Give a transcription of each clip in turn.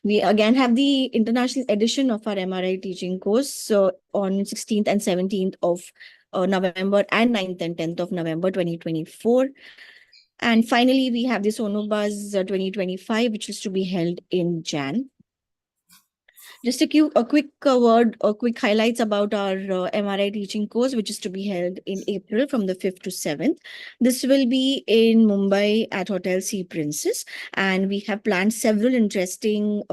We again have the international edition of our MRI teaching course on 16th and 17th of November and 9th and 10th of November 2024. And finally, we have the Sonobuzz 2025, which is to be held in Jain. Just a quick quick highlights about our MRI teaching course, which is to be held in April from the 5th to 7th. This will be in Mumbai at Hotel Sea Princess, and we have planned several interesting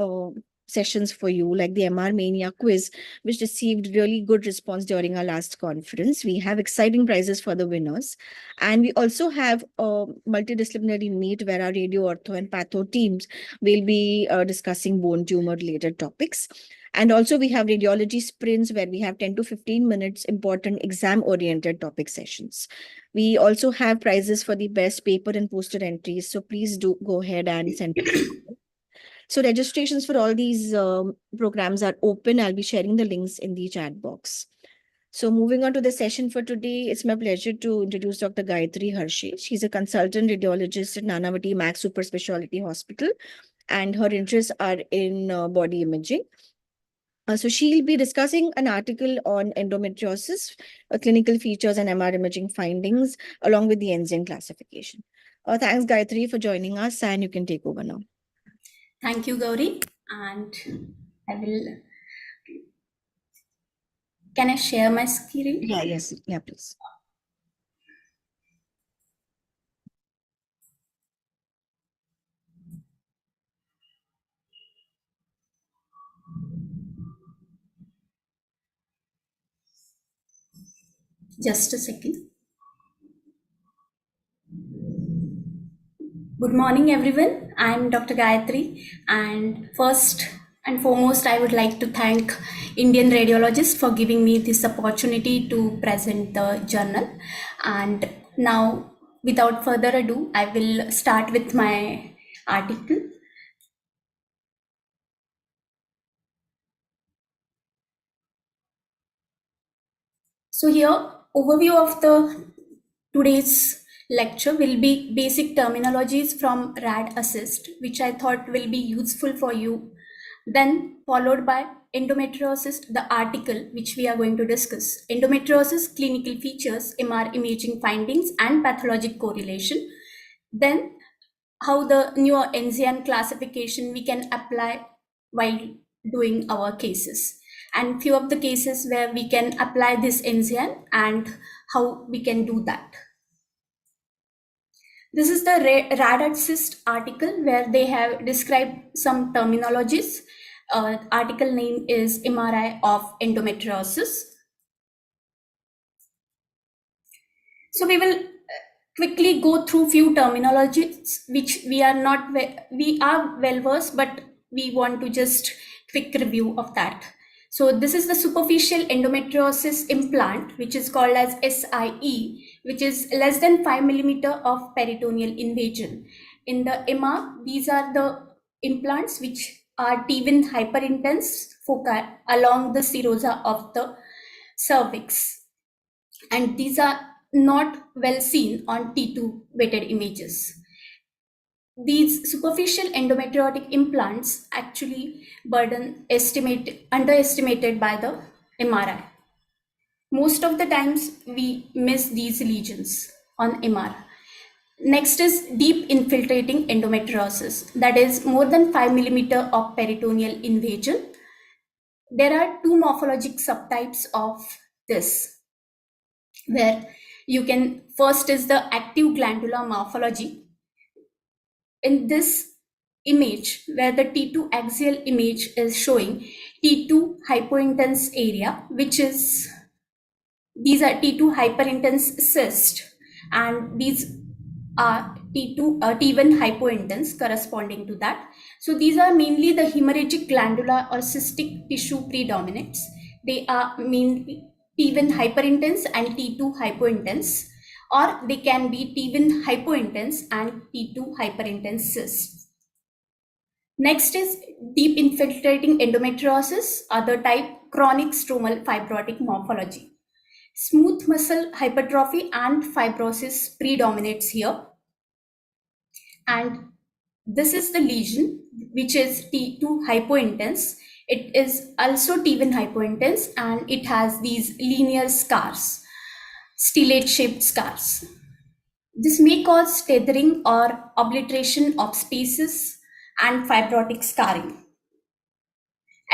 sessions for you, like the MR Mania quiz, which received really good response during our last conference. We have exciting prizes for the winners. And we also have a multidisciplinary meet where our radio, ortho, and patho teams will be discussing bone tumor related topics. And also we have radiology sprints where we have 10 to 15 minutes important exam oriented topic sessions. We also have prizes for the best paper and poster entries. So please do go ahead and send it. So registrations for all these programs are open. I'll be sharing the links in the chat box. So moving on to the session for today, it's my pleasure to introduce Dr. Gayatri Harshe. She's a consultant radiologist at Nanavati Max Super Specialty Hospital, and her interests are in body imaging. So she'll be discussing an article on endometriosis, clinical features and MR imaging findings, along with the Enzian classification. Thanks, Gayatri, for joining us, and you can take over now. Thank you, Gauri. And I will. Can I share my screen? Yeah, yes. Yeah, please. Just a second. Good morning, everyone. I'm Dr. Gayatri, and first and foremost, I would like to thank IndianRadiologist for giving me this opportunity to present the journal. And now, without further ado, I will start with my article. So here, overview of the today's lecture will be basic terminologies from RAD Assist, which I thought will be useful for you. Then followed by endometriosis, the article which we are going to discuss. Endometriosis, clinical features, MR imaging findings and pathologic correlation. Then how the newer Enzian classification we can apply while doing our cases. And few of the cases where we can apply this Enzian and how we can do that. This is the RAD-Assist article where they have described some terminologies. Article name is MRI of endometriosis. So we will quickly go through few terminologies which we are well versed, but we want to just quick review of that. So this is the superficial endometriosis implant, which is called as SIE, which is less than 5 millimeter of peritoneal invasion. In the MR, these are the implants which are T1 hyperintense foci along the serosa of the cervix. And these are not well seen on T2 weighted images. These superficial endometriotic implants actually underestimated by the MRI. Most of the times we miss these lesions on MR. Next is deep infiltrating endometriosis, that is more than 5 millimeter of peritoneal invasion. There are two morphologic subtypes of this, where you can, first is the active glandular morphology. In this image, where the T2 axial image is showing T2 hypointense area, which is, these are T2 hyperintense cyst, and these are T1 hypointense corresponding to that. So these are mainly the hemorrhagic glandular or cystic tissue predominates. They are mainly T1 hyperintense and T2 hypointense, or they can be T1 hypointense and T2 hyperintense cysts. Next is deep infiltrating endometriosis, other type chronic stromal fibrotic morphology. Smooth muscle hypertrophy and fibrosis predominates here. And This is the lesion, which is T2 hypointense. It is also T1 hypointense, and it has these linear scars, stellate shaped scars. This may cause tethering or obliteration of spaces and fibrotic scarring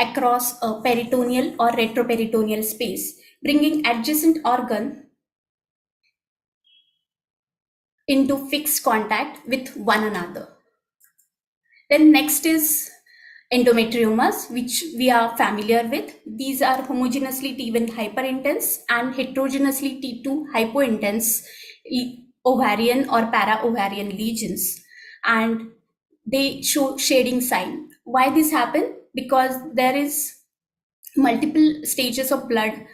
across a peritoneal or retroperitoneal space, bringing adjacent organ into fixed contact with one another. Then next is endometriomas, which we are familiar with. These are homogeneously T1 hyperintense and heterogeneously T2 hypointense ovarian or para-ovarian lesions, and they show shading sign. Why this happen? Because there is multiple stages of blood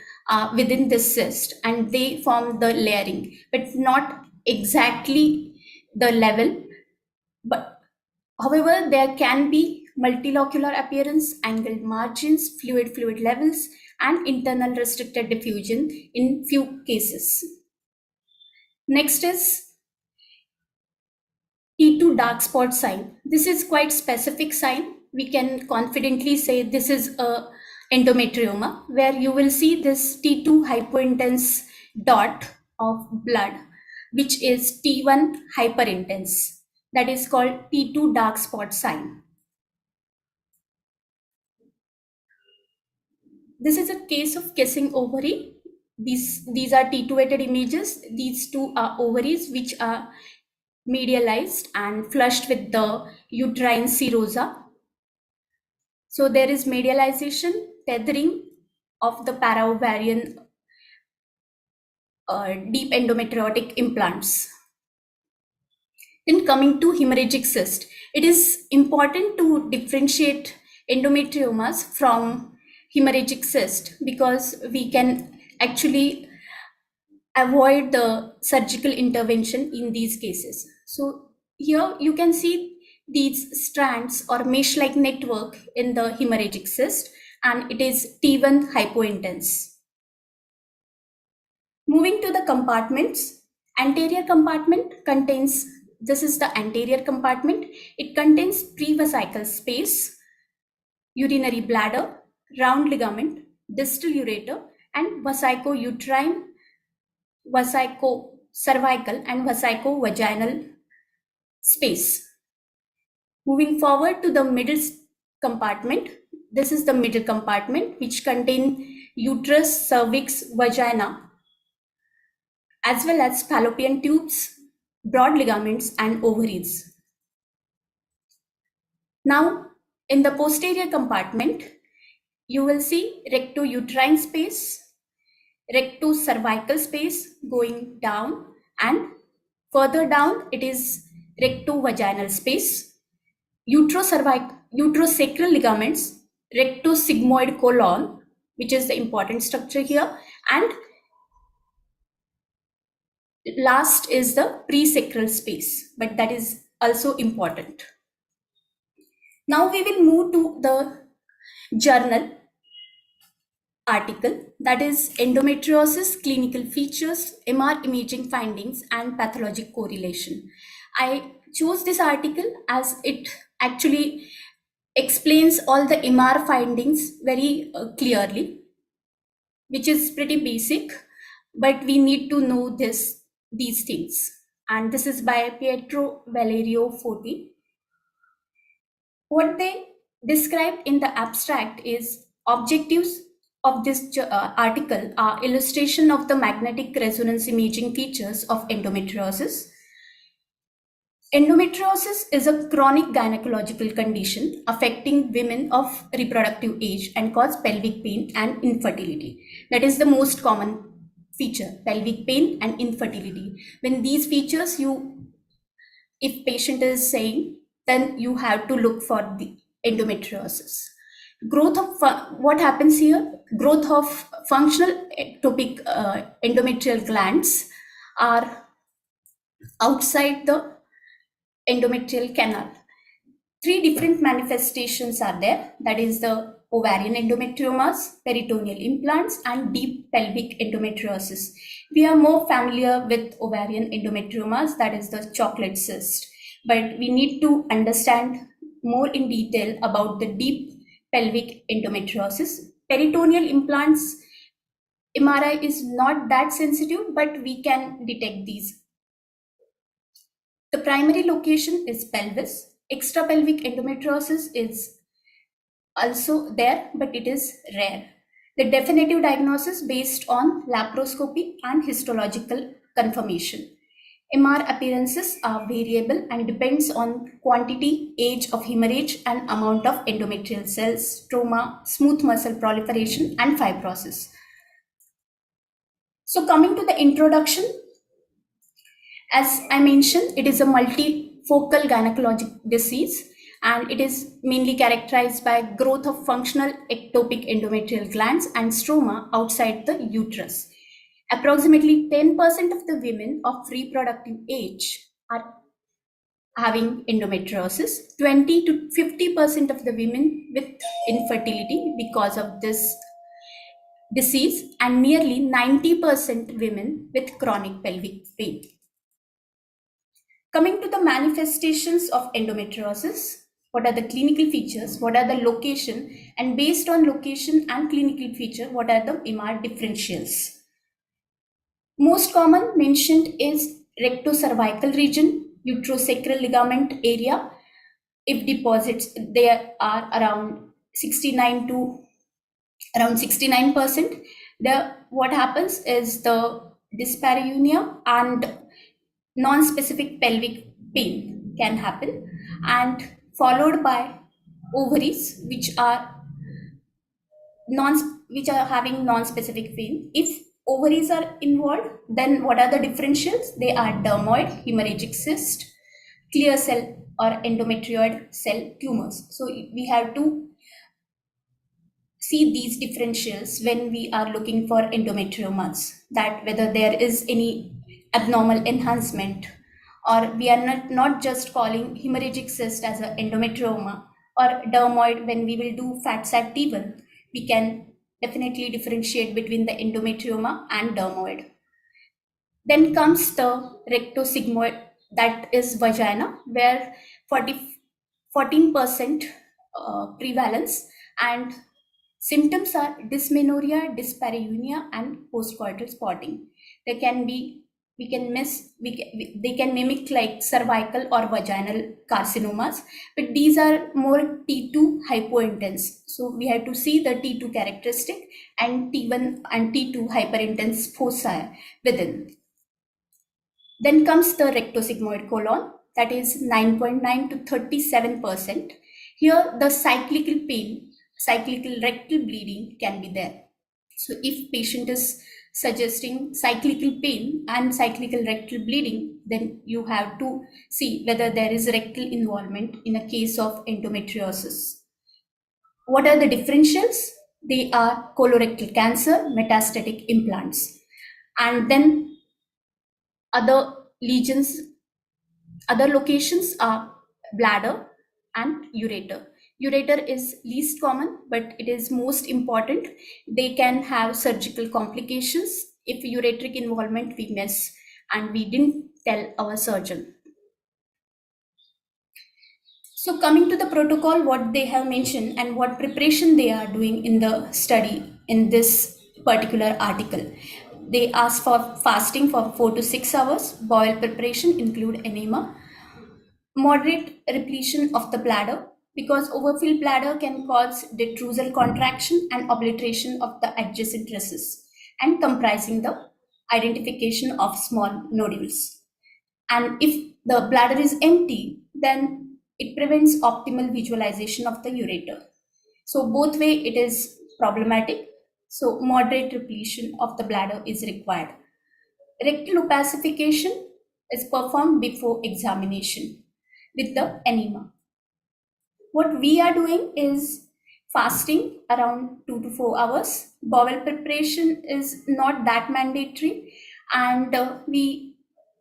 within this cyst, and they form the layering, but not exactly the level. But however, there can be multilocular appearance, angled margins, fluid levels, and internal restricted diffusion in few cases. Next is T2 dark spot sign. This is quite specific sign. We can confidently say this is a endometrioma, where you will see this T2 hypointense dot of blood, which is T1 hyperintense. That is called T2 dark spot sign. This is a case of kissing ovary. These are T2-weighted images. These two are ovaries which are medialized and flushed with the uterine serosa. So there is medialization, tethering of the paraovarian deep endometriotic implants. Then coming to hemorrhagic cyst, it is important to differentiate endometriomas from hemorrhagic cyst, because we can actually avoid the surgical intervention in these cases. So here you can see these strands or mesh-like network in the hemorrhagic cyst, and it is T1 hypointense. Moving to the compartments, anterior compartment contains, this is the anterior compartment. It contains prevesical space, urinary bladder, round ligament, distal ureter, and vesico-uterine, vesico-cervical, and vesico-vaginal space. Moving forward to the middle compartment, this is the middle compartment, which contain uterus, cervix, vagina, as well as fallopian tubes, broad ligaments, and ovaries. Now, in the posterior compartment, you will see recto-uterine space, recto-cervical space going down, and further down it is recto-vaginal space, uterosacral ligaments, rectosigmoid colon, which is the important structure here, and last is the presacral space, but that is also important. Now we will move to the journal article, that is Endometriosis Clinical Features, MR Imaging Findings, and Pathologic Correlation. I chose this article as it actually explains all the MR findings very clearly, which is pretty basic, but we need to know these things. And this is by Pietro Valerio Foti. What they described in the abstract is objectives of this article are illustration of the magnetic resonance imaging features of endometriosis. Endometriosis is a chronic gynecological condition affecting women of reproductive age and cause pelvic pain and infertility. That is the most common feature, pelvic pain and infertility. When these features if patient is saying, then you have to look for the endometriosis. Growth of what happens here? Growth of functional ectopic endometrial glands are outside the endometrial canal. Three different manifestations are there. That is the ovarian endometriomas, peritoneal implants, and deep pelvic endometriosis. We are more familiar with ovarian endometriomas, that is the chocolate cyst. but we need to understand more in detail about the deep pelvic endometriosis. Peritoneal implants, MRI is not that sensitive, but we can detect these. The primary location is pelvis. Extrapelvic endometriosis is also there, but it is rare. The definitive diagnosis based on laparoscopy and histological confirmation. MR appearances are variable and depends on quantity, age of hemorrhage, and amount of endometrial cells, stroma, smooth muscle proliferation, and fibrosis. So coming to the introduction, as I mentioned, it is a multifocal gynecologic disease, and it is mainly characterized by growth of functional ectopic endometrial glands and stroma outside the uterus. Approximately 10% of the women of reproductive age are having endometriosis, 20 to 50% of the women with infertility because of this disease, and nearly 90% women with chronic pelvic pain. Coming to the manifestations of endometriosis, what are the clinical features, what are the location, and based on location and clinical feature, what are the MR differentials? Most common mentioned is rectocervical region, uterosacral ligament area. If deposits there are around 69 to around 69%, what happens is the dyspareunia and non-specific pelvic pain can happen, and followed by ovaries which are having non-specific pain. If ovaries are involved, then what are the differentials? They are dermoid, hemorrhagic cyst, clear cell or endometrioid cell tumors. So we have to see these differentials when we are looking for endometriomas, that whether there is any abnormal enhancement, or we are not just calling hemorrhagic cyst as an endometrioma, or dermoid. When we will do FATSAT T1, we can definitely differentiate between the endometrioma and dermoid. Then comes the rectosigmoid, that is vagina, where 14% prevalence, and symptoms are dysmenorrhea, dyspareunia, and postcoital spotting. They can they can mimic like cervical or vaginal carcinomas, but these are more T2 hypointense. So we have to see the T2 characteristic and T1 and T2 hyperintense foci within. Then comes the rectosigmoid colon, that is 9.9 to 37%. Here the cyclical pain, cyclical rectal bleeding can be there. So if patient is suggesting cyclical pain and cyclical rectal bleeding, then you have to see whether there is rectal involvement in a case of endometriosis. What are the differentials? They are colorectal cancer, metastatic implants, and then other lesions, other locations are bladder and ureter. Ureter is least common, but it is most important. They can have surgical complications if ureteric involvement we miss and we didn't tell our surgeon. So coming to the protocol, what they have mentioned and what preparation they are doing in the study in this particular article. They ask for fasting for 4 to 6 hours, boil preparation include enema, moderate repletion of the bladder, because overfilled bladder can cause detrusal contraction and obliteration of the adjacent recesses, and comprising the identification of small nodules. And if the bladder is empty, then it prevents optimal visualization of the ureter. So both way it is problematic. So moderate repletion of the bladder is required. Rectal opacification is performed before examination with the enema. What we are doing is fasting around 2 to 4 hours. Bowel preparation is not that mandatory, and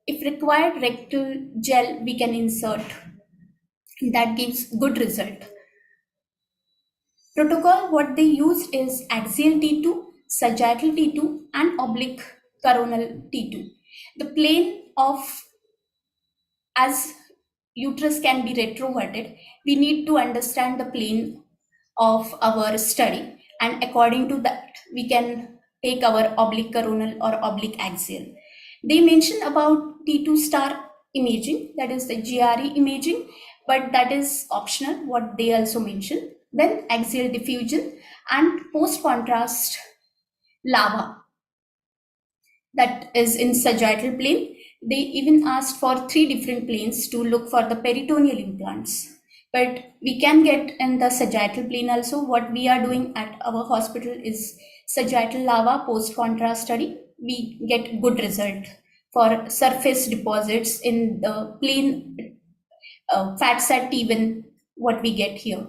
if required, rectal gel we can insert. That gives good result. Protocol, what they use is axial T2, sagittal T2, and oblique coronal T2. The plane of, as uterus can be retroverted, we need to understand the plane of our study, and according to that we can take our oblique coronal or oblique axial. They mention about T2 star imaging, that is the GRE imaging, but that is optional, what they also mention. Then axial diffusion and post contrast lava, that is in sagittal plane. They even asked for 3 different planes to look for the peritoneal implants. But we can get in the sagittal plane also. What we are doing at our hospital is sagittal lava post contrast study. We get good result for surface deposits in the plane, fat set T1, what we get here.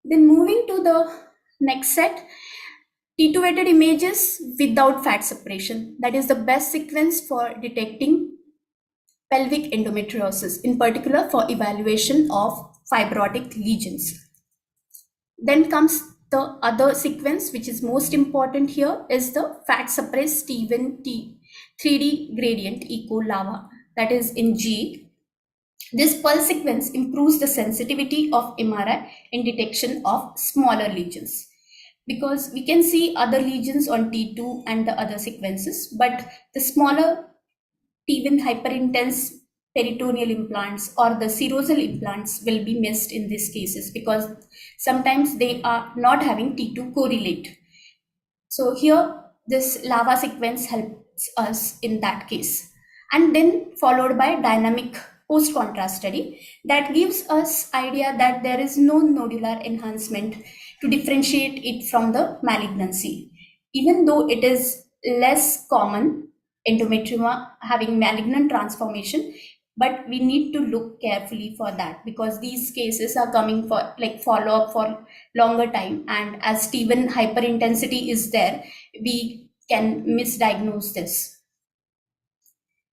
Then moving to the next set, T2 weighted images without fat separation. That is the best sequence for detecting pelvic endometriosis, in particular for evaluation of fibrotic lesions. Then comes the other sequence, which is most important here, is the fat suppressed T1 3D gradient echo lava, that is in G. This pulse sequence improves the sensitivity of MRI in detection of smaller lesions, because we can see other lesions on T2 and the other sequences, but the smaller T1 hyperintense peritoneal implants or the serosal implants will be missed in these cases, because sometimes they are not having T2 correlate. So here this lava sequence helps us in that case. And then followed by dynamic post contrast study that gives us idea that there is no nodular enhancement to differentiate it from the malignancy. Even though it is less common, endometrioma having malignant transformation, but we need to look carefully for that, because these cases are coming for like follow up for longer time, and as T1 hyperintensity is there, we can misdiagnose this.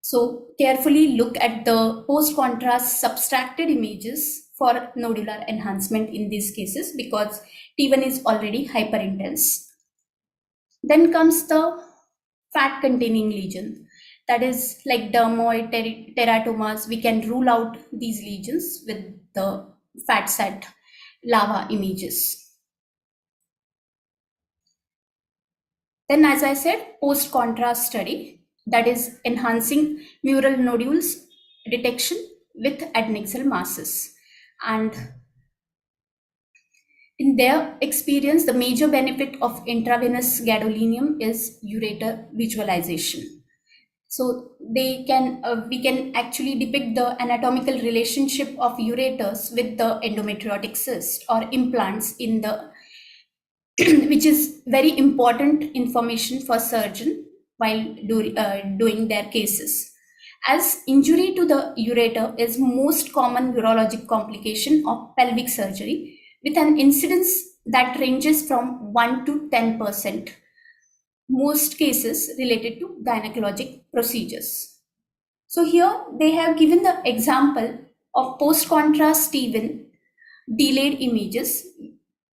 So carefully look at the post contrast subtracted images for nodular enhancement in these cases, because T1 is already hyperintense. Then comes the fat containing lesion, that is like dermoid teratomas. We can rule out these lesions with the fat set lava images. Then, as I said, post contrast study, that is enhancing mural nodules detection with adnexal masses. And in their experience, the major benefit of intravenous gadolinium is ureter visualization. So they can we can actually depict the anatomical relationship of ureters with the endometriotic cyst or implants in the which is very important information for surgeon while doing their cases, as injury to the ureter is most common urologic complication of pelvic surgery, with an incidence that ranges from 1 to 10%. Most cases related to gynecologic procedures. So here they have given the example of post-contrast T1 delayed images,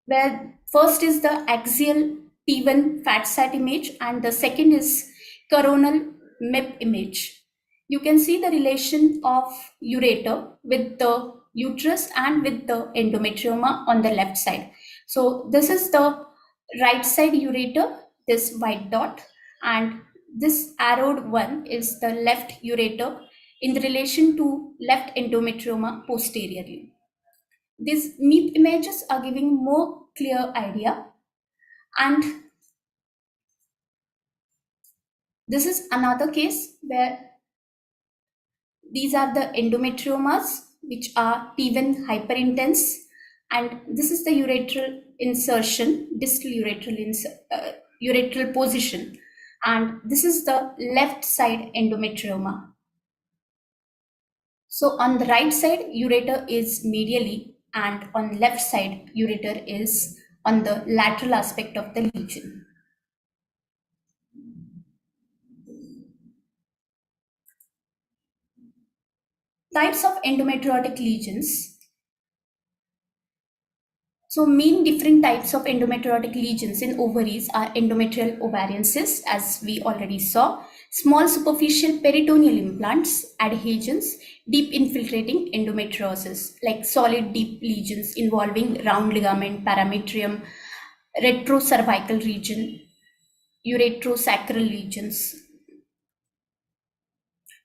where first is the axial T1 fat sat image and the second is coronal MIP image. You can see the relation of ureter with the uterus and with the endometrioma on the left side. So this is the right side ureter, this white dot, and this arrowed one is the left ureter in relation to left endometrioma posteriorly. These MIP images are giving more clear idea, and this is another case where these are the endometriomas which are T1 hyperintense, and this is the ureteral insertion, distal ureteral position, and this is the left side endometrioma. So on the right side ureter is medially, and on left side ureter is on the lateral aspect of the lesion. Types of endometriotic lesions. So main different types of endometriotic lesions in ovaries are endometrial ovarian cyst, as we already saw. Small superficial peritoneal implants, adhesions, deep infiltrating endometriosis, like solid deep lesions involving round ligament, parametrium, retrocervical region, ureterosacral lesions.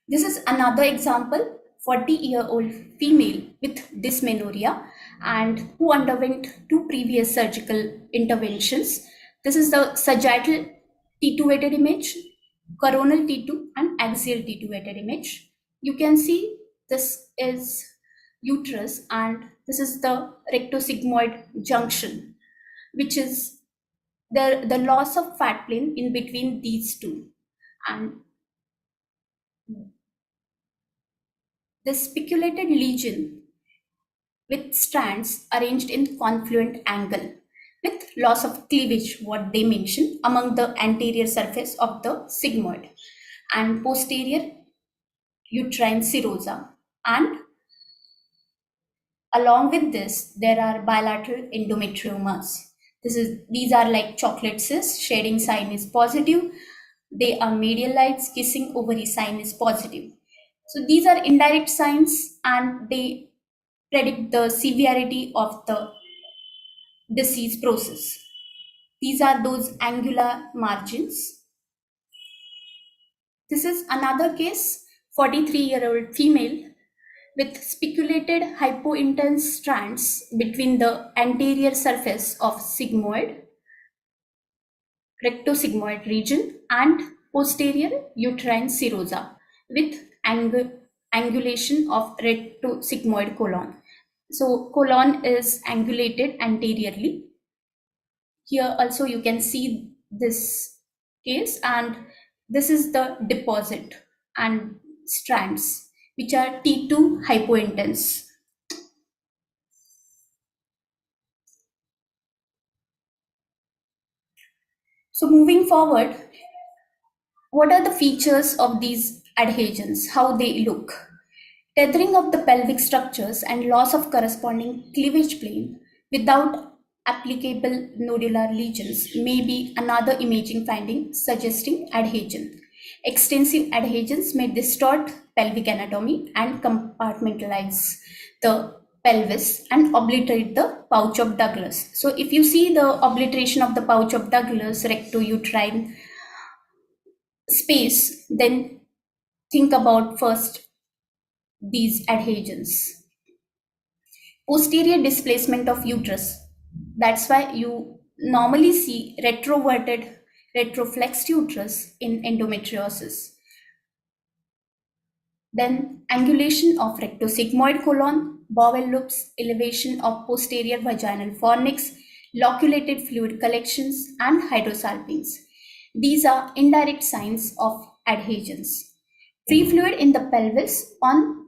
This is another example, 40-year-old female with dysmenorrhea and who underwent 2 previous surgical interventions. This is the sagittal T2 weighted image, coronal T2 and axial T2 weighted image. You can see this is uterus and this is the rectosigmoid junction, which is the loss of fat plane in between these two. And the spiculated lesion with strands arranged in confluent angle with loss of cleavage, what they mention, among the anterior surface of the sigmoid and posterior uterine serosa. And along with this, there are bilateral endometriomas. These are like chocolate cysts, shading sign is positive. They are medial lights, kissing ovary sign is positive. So these are indirect signs and they predict the severity of the disease process. These are those angular margins. This is another case, 43-year-old female with spiculated hypointense strands between the anterior surface of sigmoid, rectosigmoid region and posterior uterine serosa with angulation of rectosigmoid colon. So colon is angulated anteriorly. Here also you can see this case, and this is the deposit and strands which are T2 hypointense. So moving forward, what are the features of these adhesions, how they look? Tethering of the pelvic structures and loss of corresponding cleavage plane without applicable nodular lesions may be another imaging finding suggesting adhesion. Extensive adhesions may distort pelvic anatomy and compartmentalize the pelvis and obliterate the pouch of Douglas. So if you see the obliteration of the pouch of Douglas, rectouterine space, then think about first these adhesions. Posterior displacement of uterus. That's why you normally see retroverted, retroflexed uterus in endometriosis. Then angulation of rectosigmoid colon, bowel loops, elevation of posterior vaginal fornix, loculated fluid collections, and hydrosalpinx. These are indirect signs of adhesions. Free fluid in the pelvis on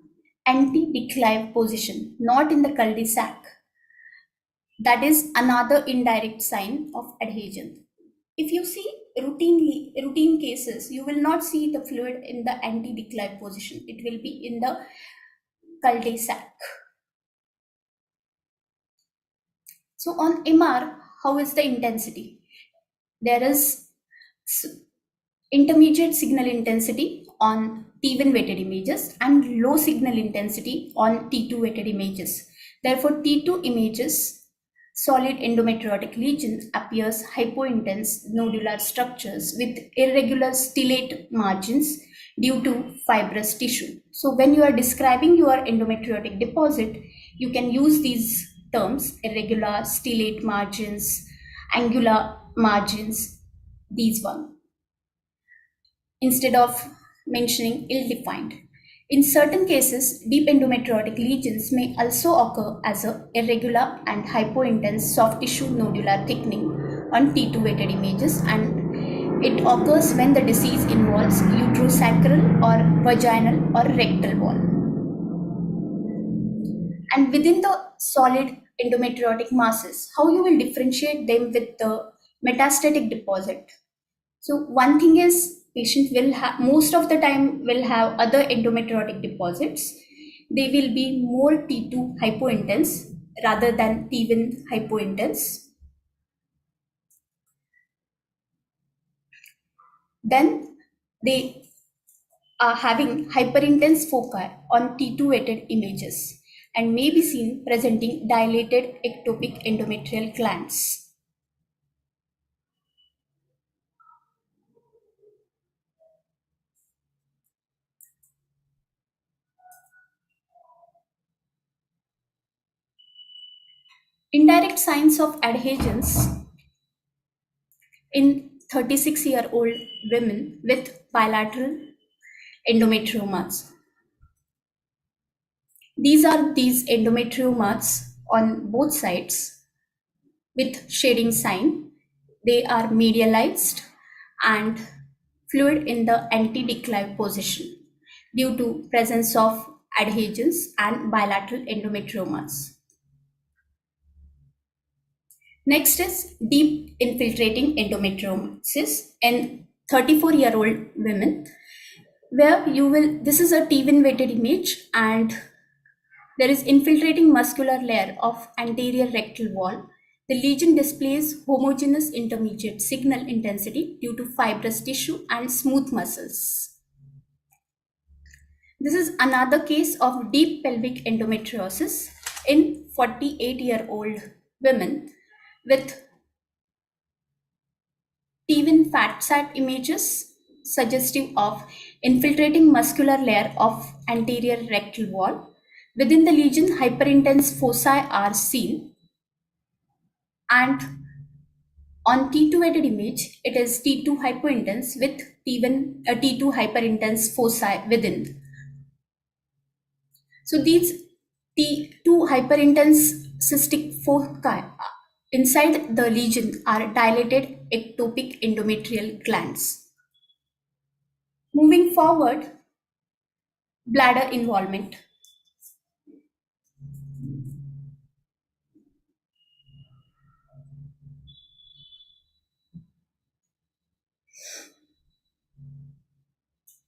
anti-declive position, not in the cul-de-sac. That is another indirect sign of adhesion. If you see routine cases, you will not see the fluid in the anti-declive position. It will be in the cul-de-sac. So on MR, how is the intensity? There is intermediate signal intensity on T1 weighted images and low signal intensity on T2 weighted images. Therefore, T2 images, solid endometriotic lesion appears hypointense nodular structures with irregular stellate margins due to fibrous tissue. So when you are describing your endometriotic deposit, you can use these terms: irregular, stellate margins, angular margins, these one, instead of mentioning ill-defined. In certain cases, deep endometriotic lesions may also occur as a irregular and hypointense soft tissue nodular thickening on T2 weighted images, and it occurs when the disease involves uterosacral or vaginal or rectal wall. And within the solid endometriotic masses, how you will differentiate them with the metastatic deposit? So one thing is, patient will have, most of the time will have other endometriotic deposits. They will be more T2 hypointense rather than T1 hypointense. Then They are having hyperintense foci on T2-weighted images and may be seen presenting dilated ectopic endometrial glands. Indirect signs of adhesions in 36-year-old women with bilateral endometriomas. These are these endometriomas on both sides with shading sign. They are medialized and fluid in the anti-declive position due to presence of adhesions and bilateral endometriomas. Next is deep infiltrating endometriosis in 34-year-old women, where this is a T-win weighted image, and there is infiltrating muscular layer of anterior rectal wall. The lesion displays homogeneous intermediate signal intensity due to fibrous tissue and smooth muscles. This is another case of deep pelvic endometriosis in 48-year-old women with T-win fat sat images suggestive of infiltrating muscular layer of anterior rectal wall. Within the lesion, hyperintense foci are seen, and on T2-weighted image, it is T2 hypointense with T2 hyperintense foci within. So these T2 hyperintense cystic foci inside the lesion are dilated ectopic endometrial glands. Moving forward, bladder involvement.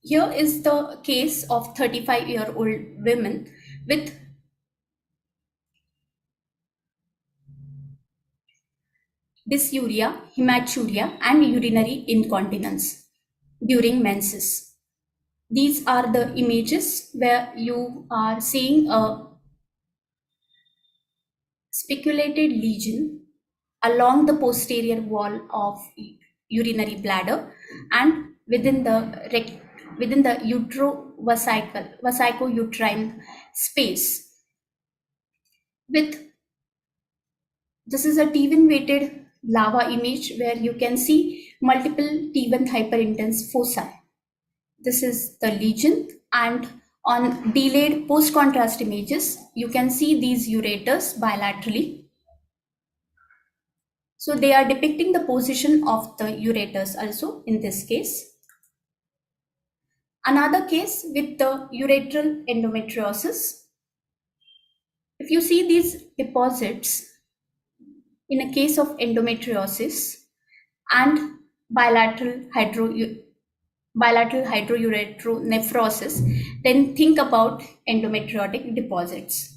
Here is the case of 35-year-old women with dysuria, hematuria, and urinary incontinence during menses. These are the images where you are seeing a spiculated lesion along the posterior wall of urinary bladder and within the vesico-uterine space. This is a T-win weighted lava image where you can see multiple T1 hyperintense foci. This is the lesion, and on delayed post-contrast images, you can see these ureters bilaterally. So they are depicting the position of the ureters also in this case. Another case with the ureteral endometriosis. If you see these deposits in a case of endometriosis and bilateral hydroureteronephrosis, then think about endometriotic deposits.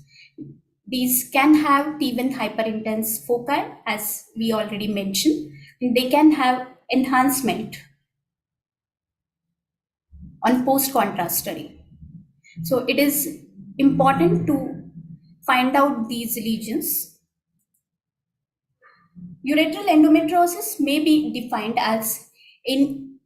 These can have T1 hyperintense foci, as we already mentioned. They can have enhancement on post-contrast study. So it is important to find out these lesions. Ureteral endometriosis may be defined as in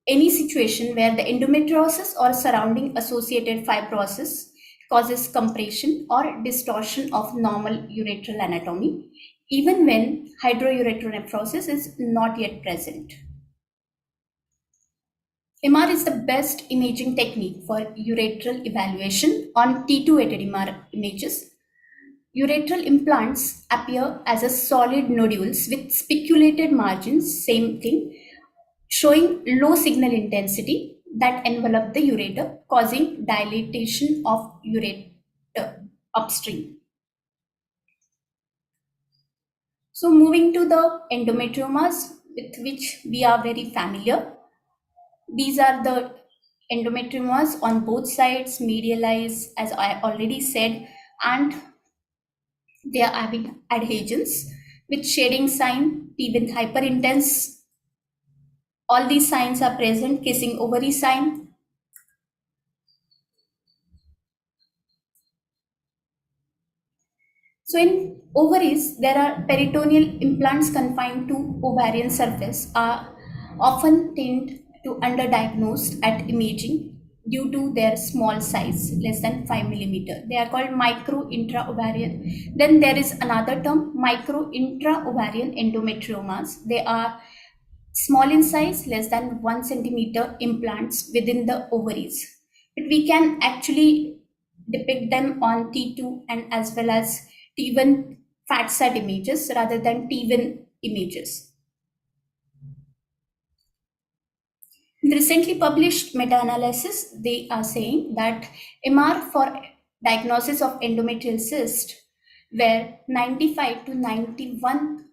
any situation where the endometriosis or surrounding associated fibrosis causes compression or distortion of normal ureteral anatomy, even when hydroureteronephrosis is not yet present. MR is the best imaging technique for ureteral evaluation on T2-weighted MR images. Ureteral implants appear as a solid nodules with spiculated margins, same thing, showing low signal intensity that envelop the ureter, causing dilatation of ureter upstream. So moving to the endometriomas, with which we are very familiar. These are the endometriomas on both sides, medialized, as I already said, and they are having adhesions with shading sign, even hyperintense All these signs are present: kissing ovary sign, so in ovaries, there are peritoneal implants confined to ovarian surface are often tend to underdiagnosed at imaging due to their small size, less than 5 millimeter. They are called micro intra-ovarian. Then there is another term, micro intra-ovarian endometriomas. They are small in size, less than 1 centimeter implants within the ovaries. But we can actually depict them on T2 and as well as T1 fat sat images rather than T1 images. In the recently published meta-analysis, they are saying that MR for diagnosis of endometrial cyst, where 95 to 91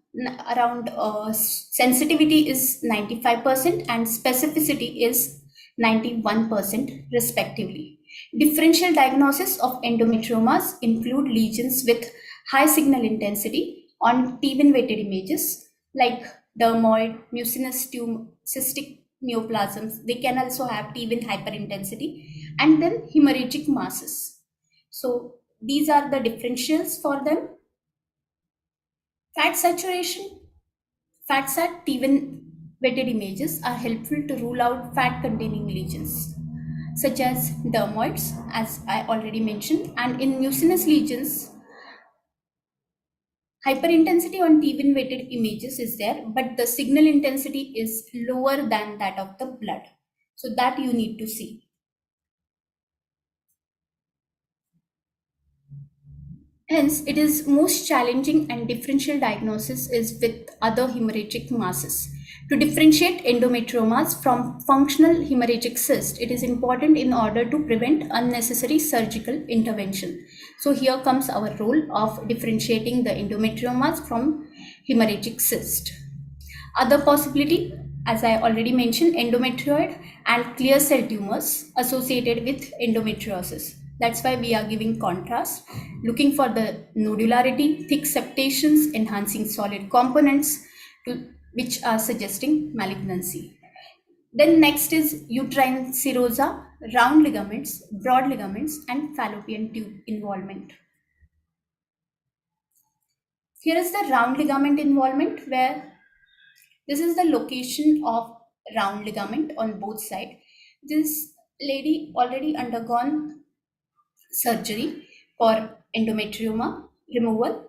around sensitivity is 95% and specificity is 91% respectively. Differential diagnosis of endometriomas include lesions with high signal intensity on T1 weighted images like dermoid, mucinous tumor, cystic neoplasms. They can also have T1 hyperintensity, and then hemorrhagic masses. So these are the differentials for them. Fat saturation, fat sat T1 weighted images are helpful to rule out fat containing lesions such as dermoids, as I already mentioned, and in mucinous lesions, hyperintensity on T1 weighted images is there, but the signal intensity is lower than that of the blood. So that you need to see. Hence, it is most challenging and differential diagnosis is with other hemorrhagic masses. To differentiate endometriomas from functional hemorrhagic cyst, it is important in order to prevent unnecessary surgical intervention. So here comes our role of differentiating the endometriomas from hemorrhagic cyst. Other possibility, as I already mentioned, endometrioid and clear cell tumors associated with endometriosis. That's why we are giving contrast, looking for the nodularity, thick septations, enhancing solid components, which are suggesting malignancy. Then next is uterine serosa, round ligaments, broad ligaments, and fallopian tube involvement. Here is the round ligament involvement, where this is the location of round ligament on both sides. This lady already undergone surgery for endometrioma removal.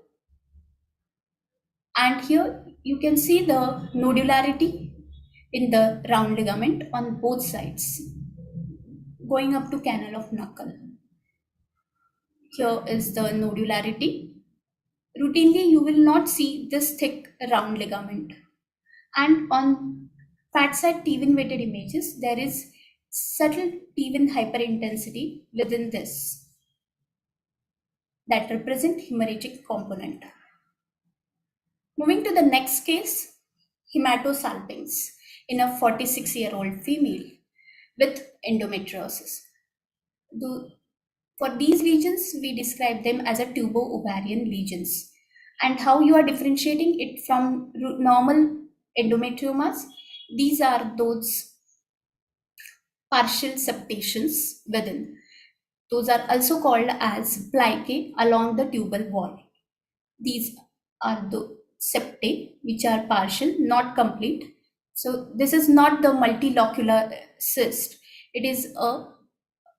And here you can see the nodularity in the round ligament on both sides, going up to canal of knuckle. Here is the nodularity. Routinely, you will not see this thick round ligament. And on fat side T1 weighted images, there is subtle T1 hyperintensity within this that represent hemorrhagic component. Moving to the next case, hematosalpinx in a 46-year-old female with endometriosis. For these lesions, we describe them as a tubo-ovarian lesions. And how you are differentiating it from normal endometriomas? These are those partial septations within. Those are also called as plicae along the tubal wall. These are the septae which are partial, not complete. So this is not the multilocular cyst. It is a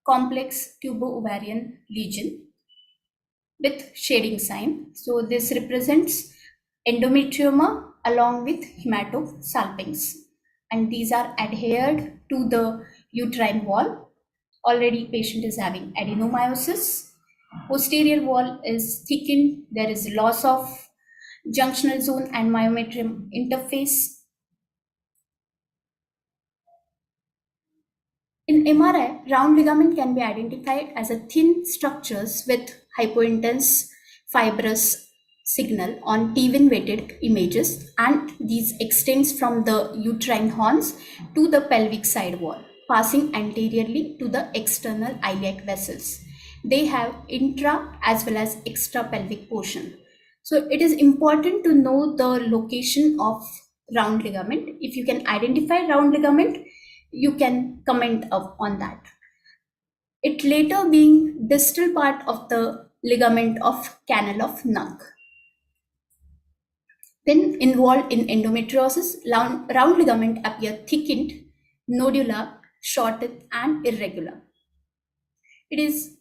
complex tubo-ovarian lesion with shading sign. So this represents endometrioma along with hematosalpinx, and these are adhered to the uterine wall. Already patient is having adenomyosis. Posterior wall is thickened. There is loss of junctional zone and myometrium interface. In MRI, round ligament can be identified as a thin structures with hypointense fibrous signal on T1 weighted images, and these extends from the uterine horns to the pelvic side wall, passing anteriorly to the external iliac vessels. They have intra as well as extra pelvic portion. So it is important to know the location of round ligament. If you can identify round ligament, you can comment on that. It later being distal part of the ligament of canal of Nag. When involved in endometriosis, round ligament appear thickened, nodular, shortened, and irregular. It is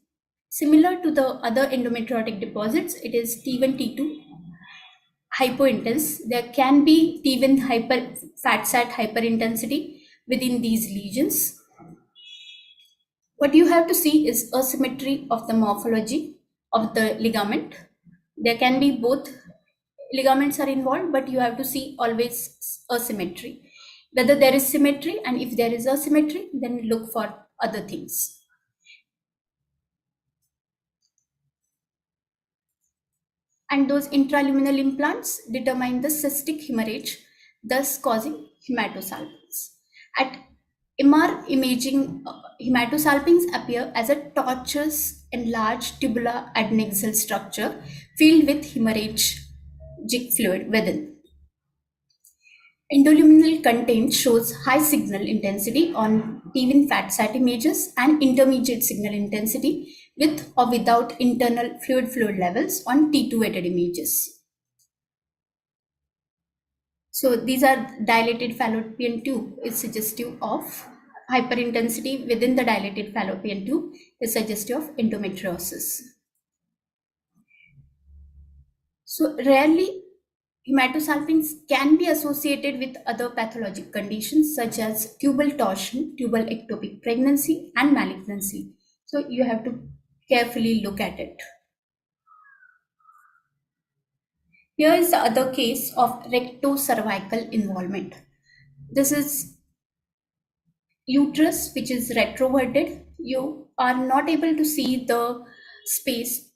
similar to the other endometriotic deposits. It is T1, T2, hypointense. There can be T1 fat sat hyperintensity within these lesions. What you have to see is asymmetry of the morphology of the ligament. There can be both ligaments are involved, but you have to see always asymmetry. Whether there is symmetry, and if there is asymmetry, then look for other things. And those intraluminal implants determine the cystic hemorrhage, thus causing hematosalpinx. At MR imaging, hematosalpinx appear as a tortuous enlarged tubular adnexal structure filled with hemorrhagic fluid within. Endoluminal content shows high signal intensity on T1 fat sat images and intermediate signal intensity with or without internal fluid levels on T2 weighted images. So these are dilated fallopian tube is suggestive of hyperintensity within the dilated fallopian tube is suggestive of endometriosis. So rarely hematosalpinx can be associated with other pathologic conditions such as tubal torsion, tubal ectopic pregnancy, and malignancy. So you have to carefully look at it. Here is the other case of rectocervical involvement. This is uterus which is retroverted. You are not able to see the space,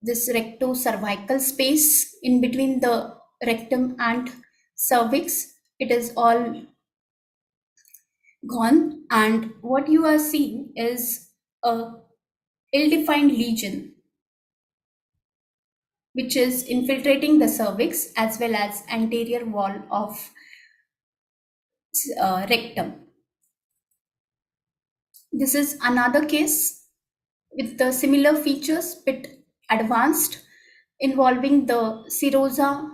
this rectocervical space in between the rectum and cervix. It is all gone, and what you are seeing is a ill-defined lesion which is infiltrating the cervix as well as anterior wall of rectum. This is another case with the similar features, bit advanced, involving the serosa,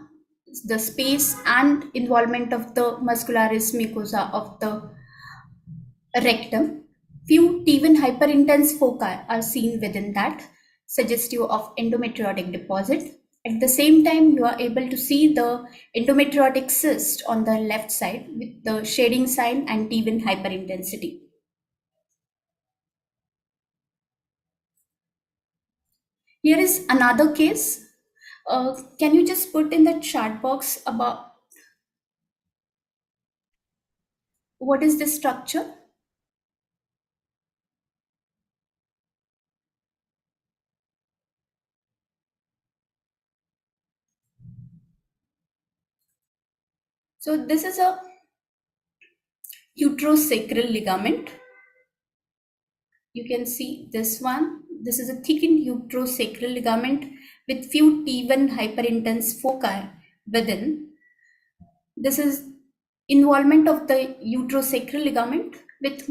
the space, and involvement of the muscularis mucosa of the rectum. Few T1 hyperintense foci are seen within that, suggestive of endometriotic deposit. At the same time, you are able to see the endometriotic cyst on the left side with the shading sign and T1 hyperintensity. Here is another case. Can you just put in the chat box about what is this structure? So this is a uterosacral ligament. You can see this one. This is a thickened uterosacral ligament with few T1 hyperintense foci within. This is involvement of the uterosacral ligament with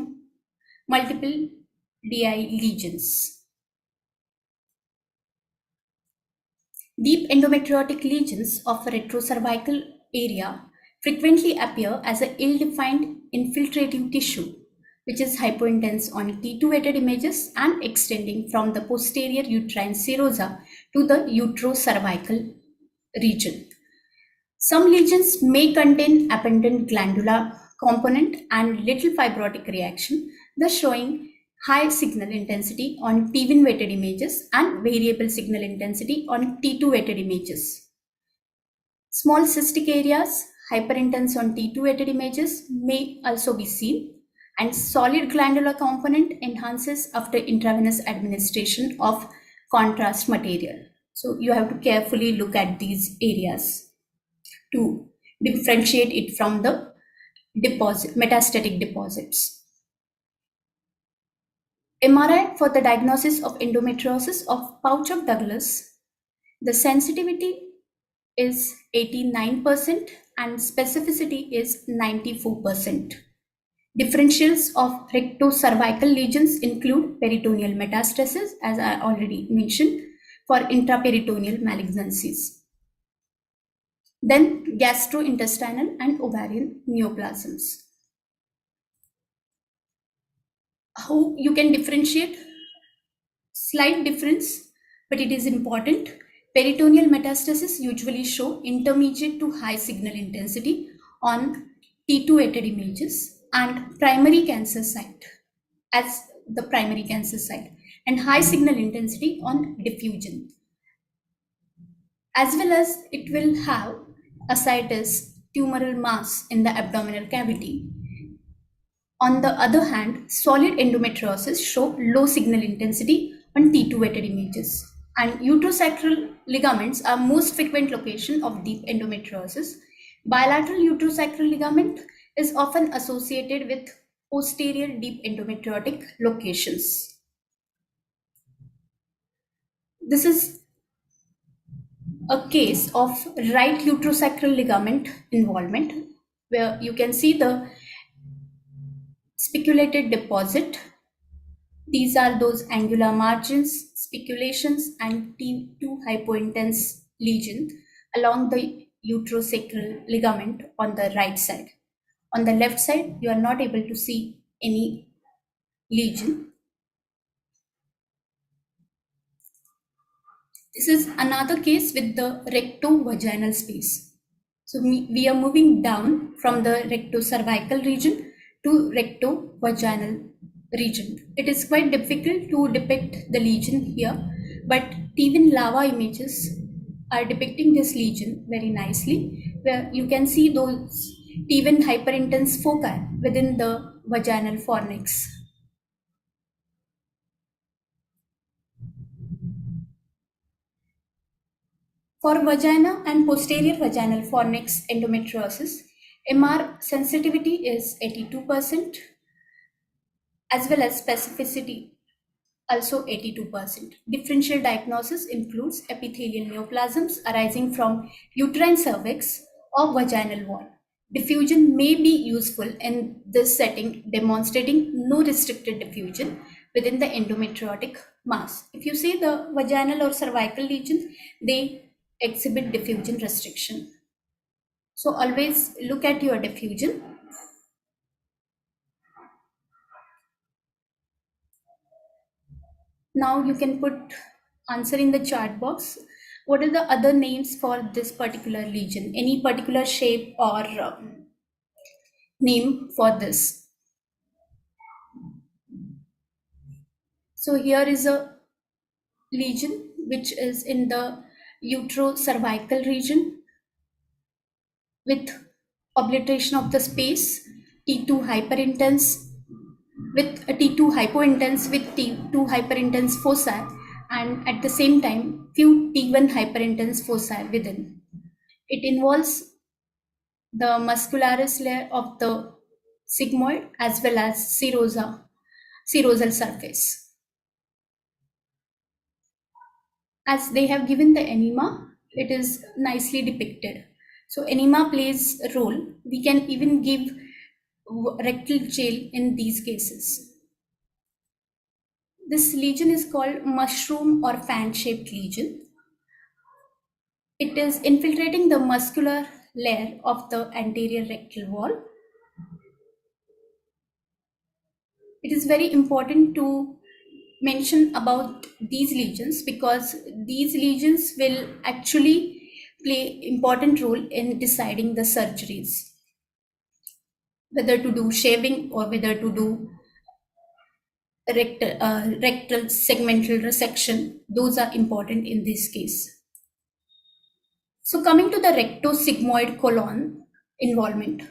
multiple DI lesions. Deep endometriotic lesions of retrocervical area frequently appear as an ill-defined infiltrating tissue, which is hypointense on T2 weighted images and extending from the posterior uterine serosa to the uterocervical region. Some lesions may contain abundant glandular component and little fibrotic reaction, thus showing high signal intensity on T1 weighted images and variable signal intensity on T2 weighted images. Small cystic areas, hyperintense on T2 weighted images, may also be seen, and solid glandular component enhances after intravenous administration of contrast material. So you have to carefully look at these areas to differentiate it from the metastatic deposits. MRI for the diagnosis of endometriosis of pouch of Douglas, the sensitivity is 89% and specificity is 94%. Differentials of rectocervical lesions include peritoneal metastasis, as I already mentioned, for intraperitoneal malignancies. Then gastrointestinal and ovarian neoplasms. How you can differentiate? Slight difference, but it is important. Peritoneal metastasis usually show intermediate to high signal intensity on T2-ated images and primary cancer site as the primary cancer site, and high signal intensity on diffusion. As well as it will have ascites, tumoral mass in the abdominal cavity. On the other hand, solid endometriosis show low signal intensity on T2-weighted images. And uterosacral ligaments are most frequent location of deep endometriosis. Bilateral uterosacral ligament is often associated with posterior deep endometriotic locations. This is a case of right uterosacral ligament involvement, where you can see the spiculated deposit. These are those angular margins, spiculations, and T2 hypointense lesion along the uterosacral ligament on the right side. On the left side, you are not able to see any lesion. This is another case with the rectovaginal space. So we are moving down from the rectocervical region to rectovaginal region. It is quite difficult to depict the lesion here, but T1 lava images are depicting this lesion very nicely, where you can see those T1 hyperintense foci within the vaginal fornix. For vagina and posterior vaginal fornix endometriosis, MR sensitivity is 82%, as well as specificity also 82%. Differential diagnosis includes epithelial neoplasms arising from uterine cervix or vaginal wall. Diffusion may be useful in this setting, demonstrating no restricted diffusion within the endometriotic mass. If you see the vaginal or cervical lesions, they exhibit diffusion restriction. So always look at your diffusion. Now you can put answer in the chat box. What are the other names for this particular lesion? Any particular shape or name for this? So here is a lesion which is in the uterocervical region with obliteration of the space, T2 hyperintense with a T2 hypointense with T2 hyperintense foci, and at the same time few T1 hyperintense foci within. It involves the muscularis layer of the sigmoid as well as serosal surface. As they have given the enema, it is nicely depicted. So enema plays a role. We can even give rectal gel in these cases. This lesion is called mushroom or fan-shaped lesion. It is infiltrating the muscular layer of the anterior rectal wall. It is very important to mention about these lesions because these lesions will actually play important role in deciding the surgeries, whether to do shaving or whether to do rectal segmental resection. Those are important in this case. So coming to the rectosigmoid colon involvement.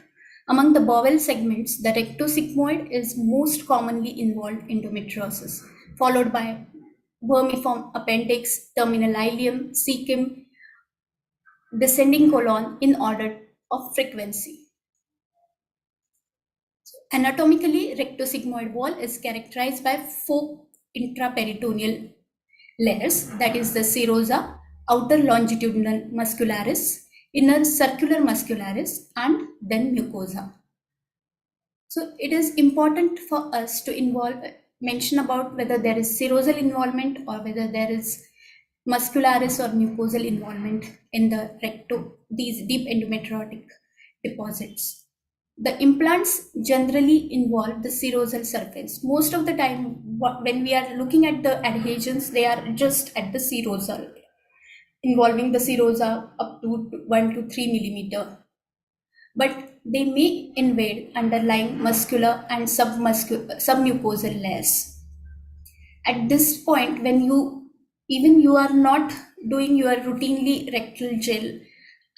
Among the bowel segments, the rectosigmoid is most commonly involved endometriosis, followed by vermiform appendix, terminal ileum, cecum, descending colon in order of frequency. Anatomically, rectosigmoid wall is characterized by four intraperitoneal layers, that is the serosa, outer longitudinal muscularis, inner circular muscularis, and then mucosa. So it is important for us to mention about whether there is serosal involvement or whether there is muscularis or mucosal involvement in these deep endometriotic deposits. The implants generally involve the serosal surface. Most of the time, when we are looking at the adhesions, they are just at the serosal, involving the serosa up to 1 to 3 millimeter. But they may invade underlying muscular and submucosal layers. At this point, when you are not doing your routinely rectal gel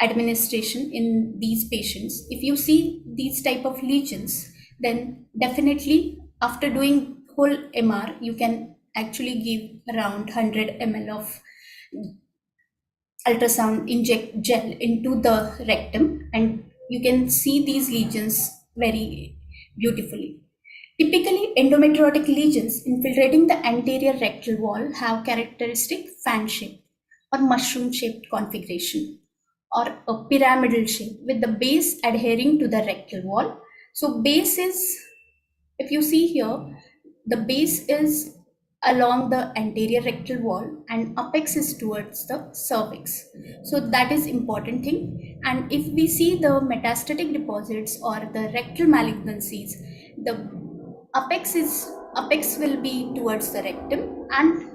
administration in these patients, if you see these type of lesions, then definitely after doing whole MR, you can actually give around 100 ml of ultrasound inject gel into the rectum, and you can see these lesions very beautifully. Typically, endometriotic lesions infiltrating the anterior rectal wall have characteristic fan shape or mushroom shaped configuration or a pyramidal shape with the base adhering to the rectal wall. So base is, if you see here, the base is along the anterior rectal wall and apex is towards the cervix. So that is important thing. And if we see the metastatic deposits or the rectal malignancies, the apex will be towards the rectum, and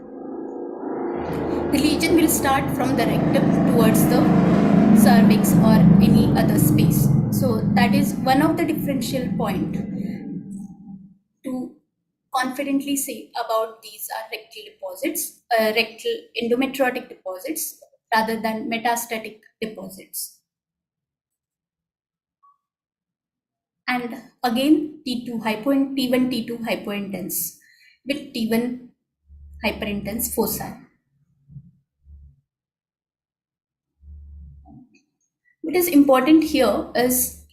the lesion will start from the rectum towards the cervix or any other space. So that is one of the differential point to confidently say about these are rectal deposits, rectal endometriotic deposits rather than metastatic deposits. And again, T1, T2 hypointense with T1 hyperintense foci. What is important here is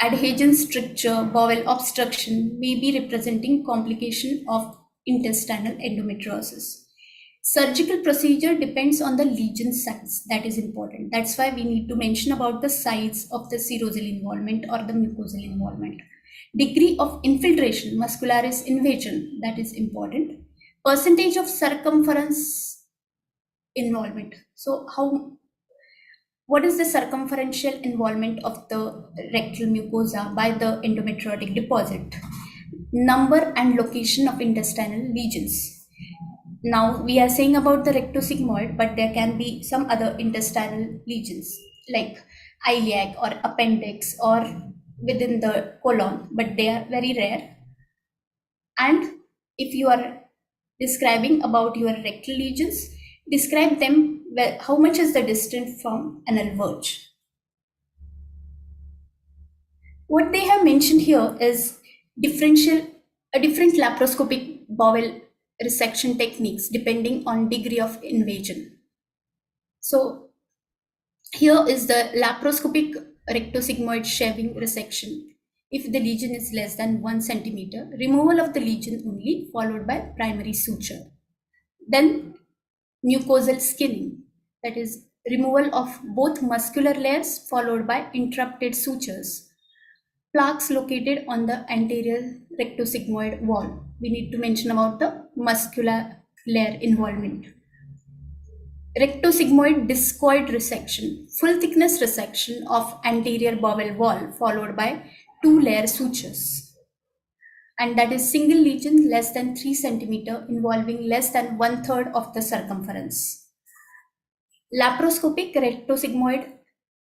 adhesion stricture, bowel obstruction may be representing complication of intestinal endometriosis. Surgical procedure depends on the lesion size. That is important. That's why we need to mention about the size of the serosal involvement or the mucosal involvement. Degree of infiltration, muscularis invasion, that is important. Percentage of circumference involvement. So what is the circumferential involvement of the rectal mucosa by the endometriotic deposit? Number and location of intestinal lesions. Now we are saying about the rectosigmoid, but there can be some other intestinal lesions like iliac or appendix or within the colon, but they are very rare. And if you are describing about your rectal lesions, describe them, how much is the distance from anal verge. What they have mentioned here is different laparoscopic bowel resection techniques depending on degree of invasion. So here is the laparoscopic rectosigmoid shaving resection. If the lesion is less than 1 centimeter, removal of the lesion only, followed by primary suture. Then mucosal skinning, that is removal of both muscular layers followed by interrupted sutures. Plaques located on the anterior rectosigmoid wall. We need to mention about the muscular layer involvement. Rectosigmoid discoid resection, full thickness resection of anterior bowel wall followed by 2-layer sutures. And that is single lesion less than 3 centimeter involving less than 1/3 of the circumference. Laparoscopic rectosigmoid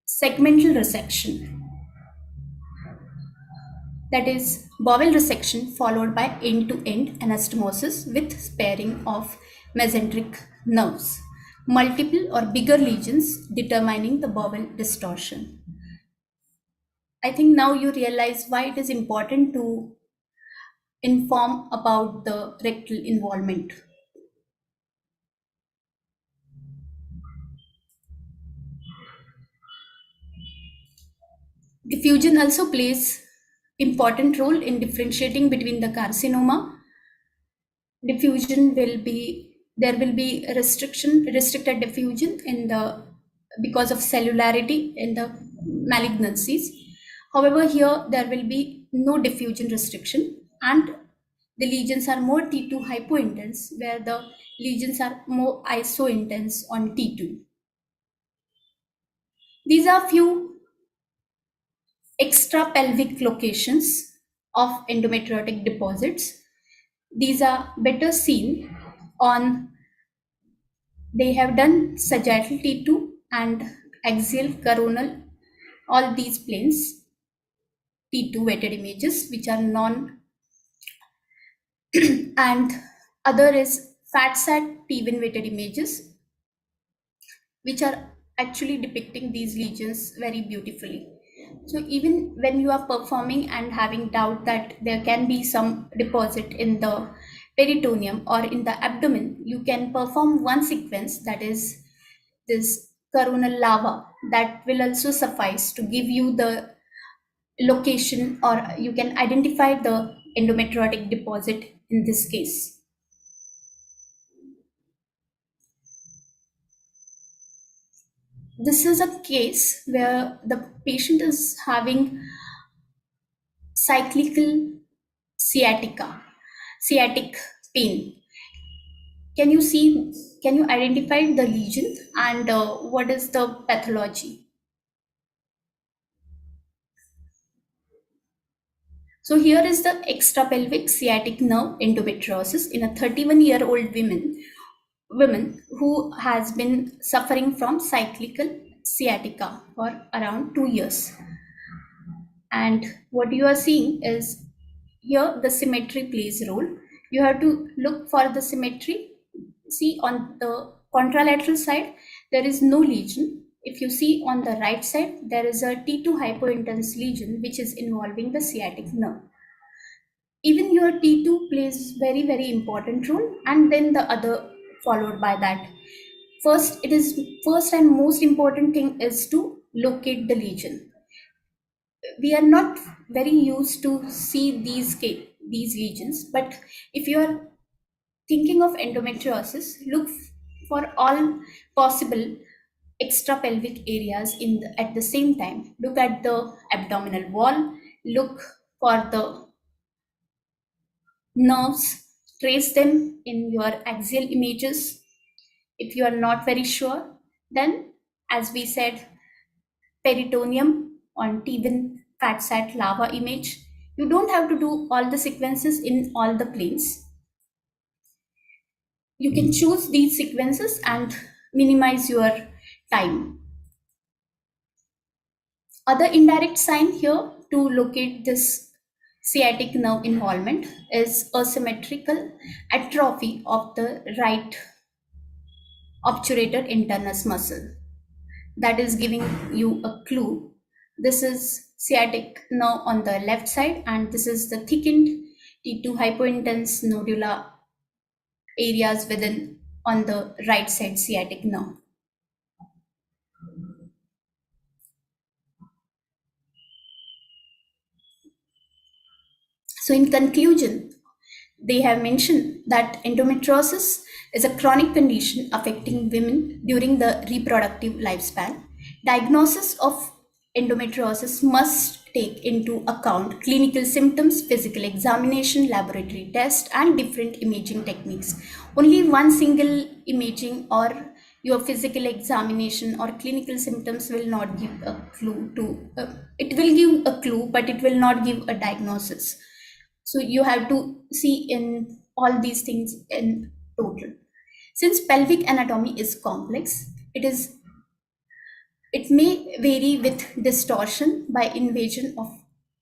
segmental resection, that is bowel resection followed by end-to-end anastomosis with sparing of mesenteric nerves. Multiple or bigger lesions determining the bowel distortion. I think now you realize why it is important to inform about the rectal involvement. Diffusion also plays important role in differentiating between the carcinoma. Diffusion will be there will be restricted diffusion because of cellularity in the malignancies. However, here there will be no diffusion restriction, and the lesions are more T2 hypointense, where the lesions are more isointense on T2. These are few extrapelvic locations of endometriotic deposits. These are better seen on, they have done sagittal T2 and axial coronal, all these planes, T2 weighted images, which are non, and other is fat sat T1 weighted images, which are actually depicting these lesions very beautifully. So even when you are performing and having doubt that there can be some deposit in the peritoneum or in the abdomen, you can perform one sequence, that is this coronal lava, that will also suffice to give you the location, or you can identify the endometriotic deposit in this case. This is a case where the patient is having cyclical sciatic pain. Can you identify the lesion, and what is the pathology? So here is the extrapelvic sciatic nerve endometriosis in a 31-year-old woman who has been suffering from cyclical sciatica for around 2 years. And what you are seeing is, here the symmetry plays a role. You have to look for the symmetry. See, on the contralateral side, there is no lesion. If you see on the right side, there is a T2 hypointense lesion which is involving the sciatic nerve. Even your T2 plays very, very important role, and then the other followed by that. First and most important thing is to locate the lesion. We are not very used to see these lesions, but if you are thinking of endometriosis, look for all possible extrapelvic areas at the same time. Look at the abdominal wall, look for the nerves, trace them in your axial images. If you are not very sure, then as we said, peritoneum on T1 fat sat lava image. You don't have to do all the sequences in all the planes. You can choose these sequences and minimize your time. Other indirect sign here to locate this sciatic nerve involvement is asymmetrical atrophy of the right obturator internus muscle. That is giving you a clue. This is sciatic nerve on the left side, and this is the thickened T2 hypointense nodular areas within on the right side sciatic nerve. So in conclusion, they have mentioned that endometriosis is a chronic condition affecting women during the reproductive lifespan. Diagnosis of endometriosis must take into account clinical symptoms, physical examination, laboratory test, and different imaging techniques. Only one single imaging or your physical examination or clinical symptoms will not give a clue to, it will give a clue, but it will not give a diagnosis. So you have to see in all these things in total. Since pelvic anatomy is complex, it may vary with distortion by invasion of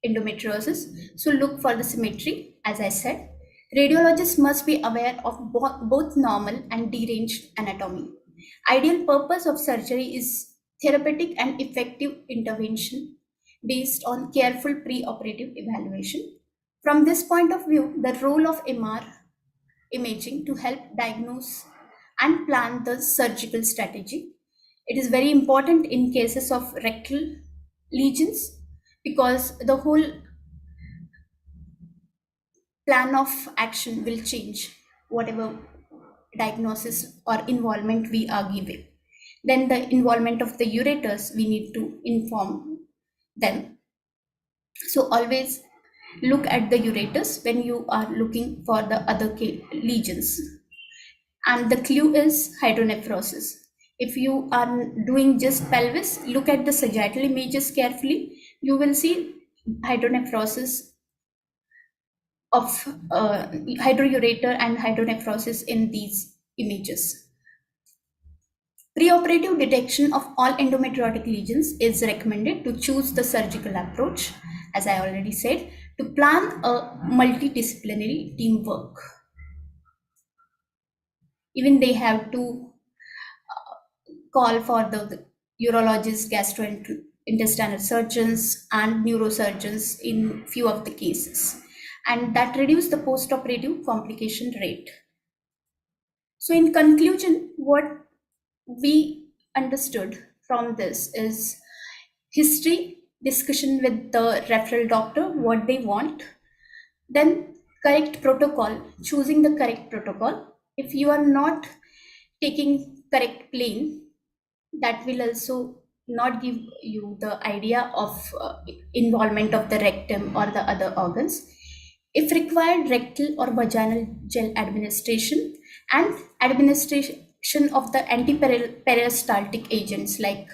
endometriosis. So look for the symmetry, as I said. Radiologists must be aware of both normal and deranged anatomy. Ideal purpose of surgery is therapeutic and effective intervention based on careful preoperative evaluation. From this point of view, the role of MR imaging to help diagnose and plan the surgical strategy. It is very important in cases of rectal lesions, because the whole plan of action will change, whatever diagnosis or involvement we are giving. Then the involvement of the ureters, we need to inform them. So always look at the ureters when you are looking for the other lesions. And the clue is hydronephrosis. If you are doing just pelvis, look at the sagittal images carefully. You will see hydronephrosis of hydroureter and hydronephrosis in these images. Preoperative detection of all endometriotic lesions is recommended to choose the surgical approach, as I already said, to plan a multidisciplinary teamwork. Even they have to call for the urologists, gastrointestinal surgeons, and neurosurgeons in few of the cases, and that reduce the post-operative complication rate. So in conclusion, what we understood from this is history, discussion with the referral doctor, what they want, then correct protocol, choosing the correct protocol. If you are not taking correct plane, that will also not give you the idea of involvement of the rectum or the other organs. If required, rectal or vaginal gel administration and administration of the antiperistaltic agents like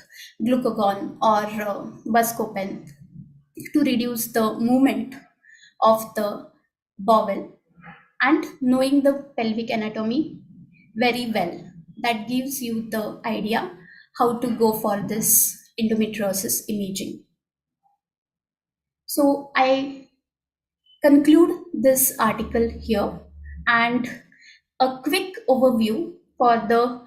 glucagon or buscopan to reduce the movement of the bowel, and knowing the pelvic anatomy very well, that gives you the idea how to go for this endometriosis imaging. So I conclude this article here, and a quick overview for the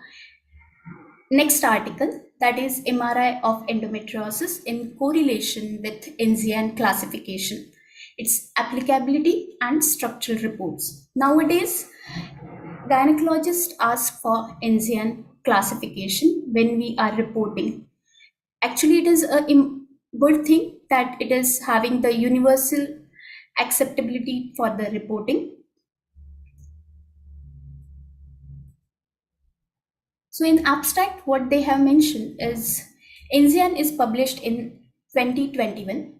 next article, that is MRI of endometriosis in correlation with Enzian classification, its applicability and structural reports. Nowadays, gynecologists ask for Enzian classification when we are reporting. Actually, it is a good thing that it is having the universal acceptability for the reporting. So in abstract, what they have mentioned is Enzian is published in 2021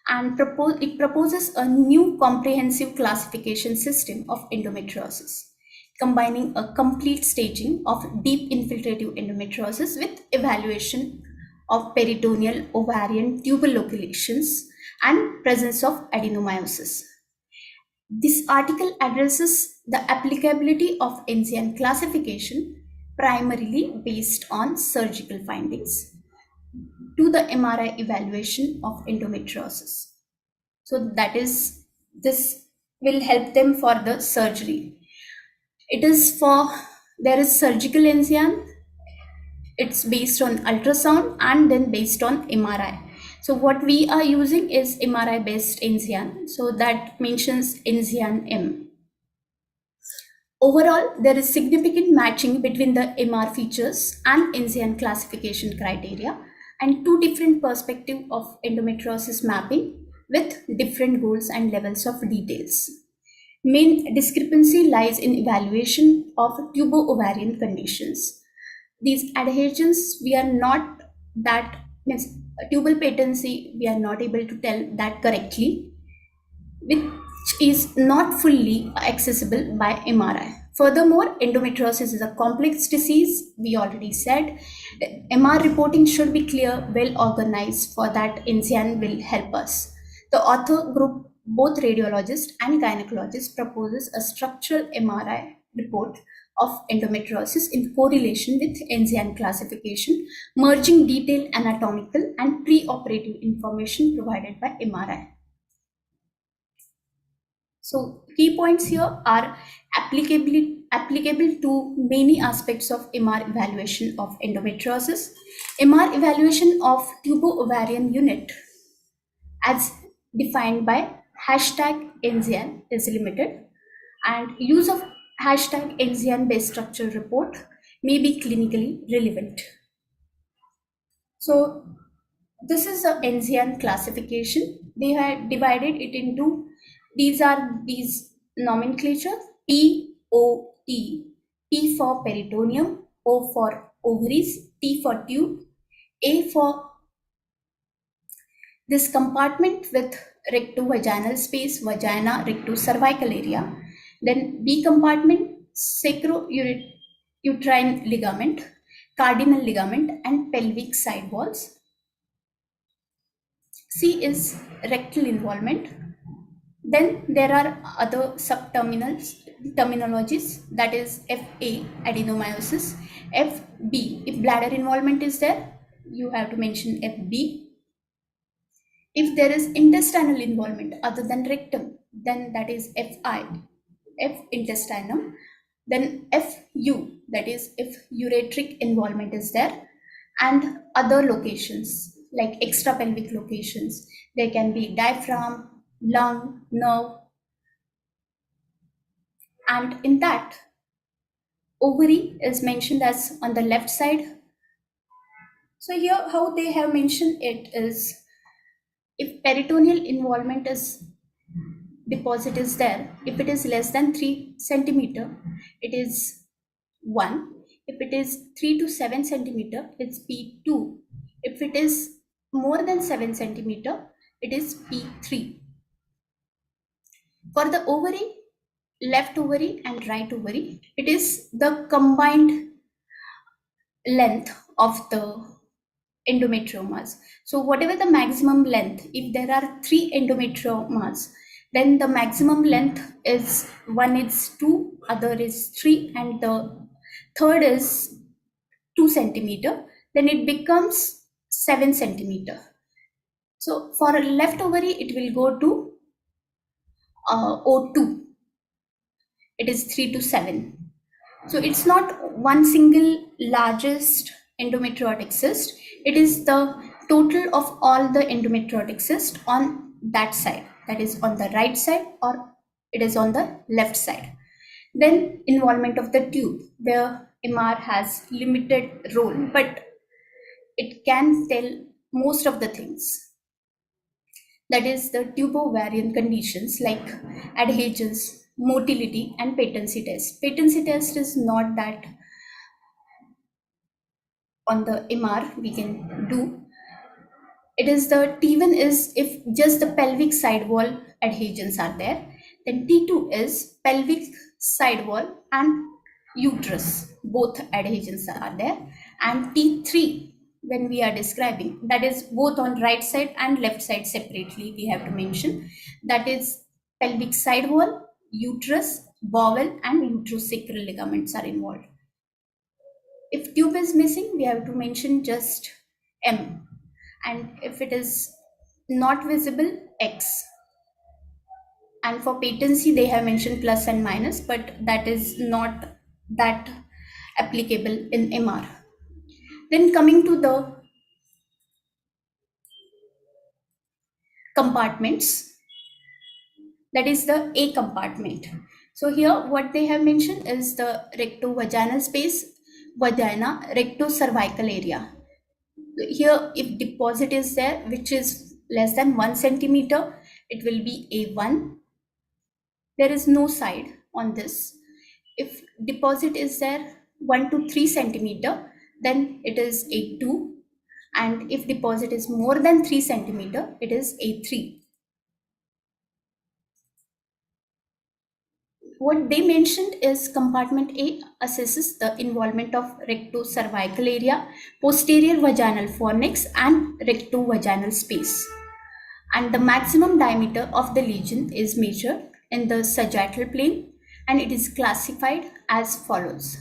and it proposes a new comprehensive classification system of endometriosis, combining a complete staging of deep infiltrative endometriosis with evaluation of peritoneal, ovarian, tubal loculations and presence of adenomyosis. This article addresses the applicability of Enzian classification primarily based on surgical findings to the MRI evaluation of endometriosis. So that is, this will help them for the surgery. It is for, there is surgical Enzian, it's based on ultrasound and then based on MRI. So what we are using is MRI based Enzian, so that mentions Enzian M. Overall, there is significant matching between the MR features and Enzian classification criteria, and two different perspectives of endometriosis mapping with different goals and levels of details. Main discrepancy lies in evaluation of tubo-ovarian conditions. These adhesions, we are not that, means tubal patency, we are not able to tell that correctly, which is not fully accessible by MRI. Furthermore, endometriosis is a complex disease. We already said the MR reporting should be clear, well organized. For that, Enzian will help us. The author group, both radiologists and gynecologists, proposes a structural MRI report of endometriosis in correlation with Enzian classification, merging detailed anatomical and pre-operative information provided by MRI. So key points here are applicable to many aspects of MR evaluation of endometriosis. MR evaluation of tubo-ovarian unit as defined by hashtag Enzian is limited, and use of hashtag Enzian based structural report may be clinically relevant. So this is the Enzian classification. They had divided it into, these are these nomenclature: POT, P for peritoneum, O for ovaries, T for tube, A for this compartment with rectovaginal space, vagina, rectocervical area. Then B compartment, sacrouterine ligament, cardinal ligament, and pelvic side walls. C is rectal involvement. Then there are other terminologies, that is FA, adenomyosis, FB, if bladder involvement is there, you have to mention FB. If there is intestinal involvement other than rectum, then that is FI, F intestinum. Then FU, that is if ureteric involvement is there, and other locations like extrapelvic locations. There can be diaphragm, lung, nerve, and in that, ovary is mentioned as on the left side. So here how they have mentioned it is, if peritoneal involvement is deposit is there, if it is less than 3 centimeter, it is 1. If it is 3 to 7 centimeter, it's P2. If it is more than 7 centimeter, it is P3. For the ovary, left ovary and right ovary, it is the combined length of the endometriomas. So whatever the maximum length, if there are 3 endometriomas, then the maximum length is, one is 2, other is 3, and the third is 2 centimeter, then it becomes 7 centimeter. So for a left ovary, it will go to O2. It is 3 to 7. So it's not one single largest endometriotic cyst. It is the total of all the endometriotic cyst on that side, that is on the right side, or it is on the left side. Then involvement of the tube, where MR has limited role, but it can tell most of the things. That is the tubovarian conditions like adhesions, motility, and patency test. Patency test is not that on the MR we can do. It is the T1 is if just the pelvic side wall adhesions are there. Then T2 is pelvic side wall and uterus, both adhesions are there. And T3, when we are describing, that is both on right side and left side separately, we have to mention. That is pelvic side wall, uterus, bowel, and uterosacral ligaments are involved. If tube is missing, we have to mention just M. And if it is not visible, X. And for patency, they have mentioned plus and minus, but that is not that applicable in MR. Then coming to the compartments, that is the A compartment. So here what they have mentioned is the rectovaginal space, vagina, rectocervical area. Here if deposit is there which is less than 1 centimeter, it will be A1. There is no side on this. If deposit is there 1 to 3 centimeter, then it is A2. And if deposit is more than 3 centimeter, it is A3. What they mentioned is compartment A assesses the involvement of rectocervical area, posterior vaginal fornix, and rectovaginal space. And the maximum diameter of the lesion is measured in the sagittal plane, and it is classified as follows: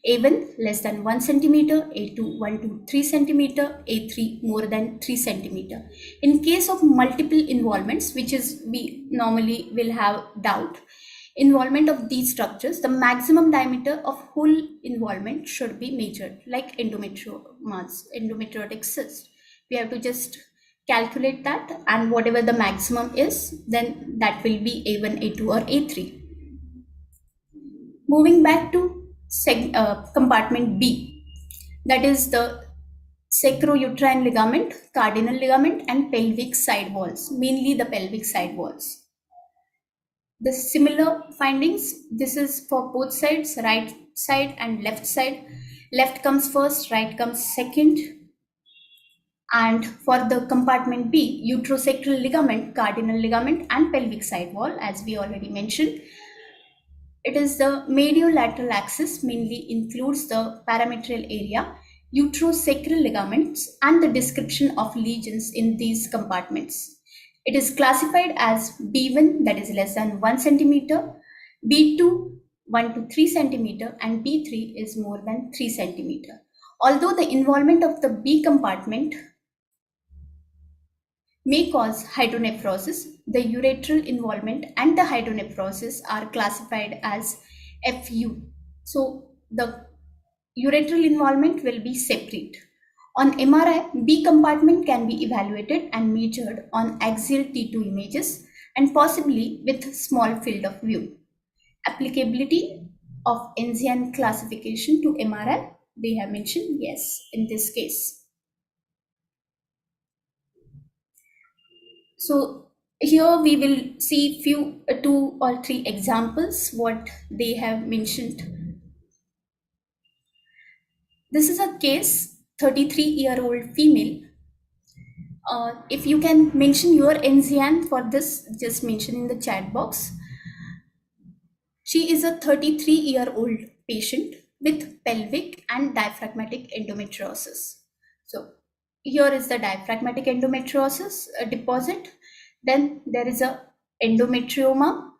A1 less than 1 centimeter, A2 1 to 3 centimeter, A3 more than 3 centimeter. In case of multiple involvements, which is we normally will have doubt, involvement of these structures, the maximum diameter of whole involvement should be measured, like endometriotic cyst. We have to just calculate that, and whatever the maximum is, then that will be A1, A2, or A3. Moving back to compartment B, that is the sacrouterine ligament, cardinal ligament, and pelvic side walls, mainly the pelvic side walls. The similar findings, this is for both sides, right side and left side. Left comes first, right comes second. And for the compartment B, uterosacral ligament, cardinal ligament, and pelvic side wall, as we already mentioned. It is the mediolateral axis, mainly includes the parametrial area, uterosacral ligaments, and the description of lesions in these compartments. It is classified as B1, that is less than 1 centimeter, B2, 1 to 3 centimeter, and B3 is more than 3 centimeter. Although the involvement of the B compartment may cause hydronephrosis, the ureteral involvement and the hydronephrosis are classified as FU. So the ureteral involvement will be separate. On MRI, B compartment can be evaluated and measured on axial T2 images and possibly with small field of view. Applicability of Enzian classification to MRI, they have mentioned yes in this case. So here we will see few 2 or 3 examples what they have mentioned. This is a case, 33-year-old female. If you can mention your Enzian for this, just mention in the chat box. She is a 33-year-old patient with pelvic and diaphragmatic endometriosis. So here is the diaphragmatic endometriosis deposit. Then there is a endometrioma.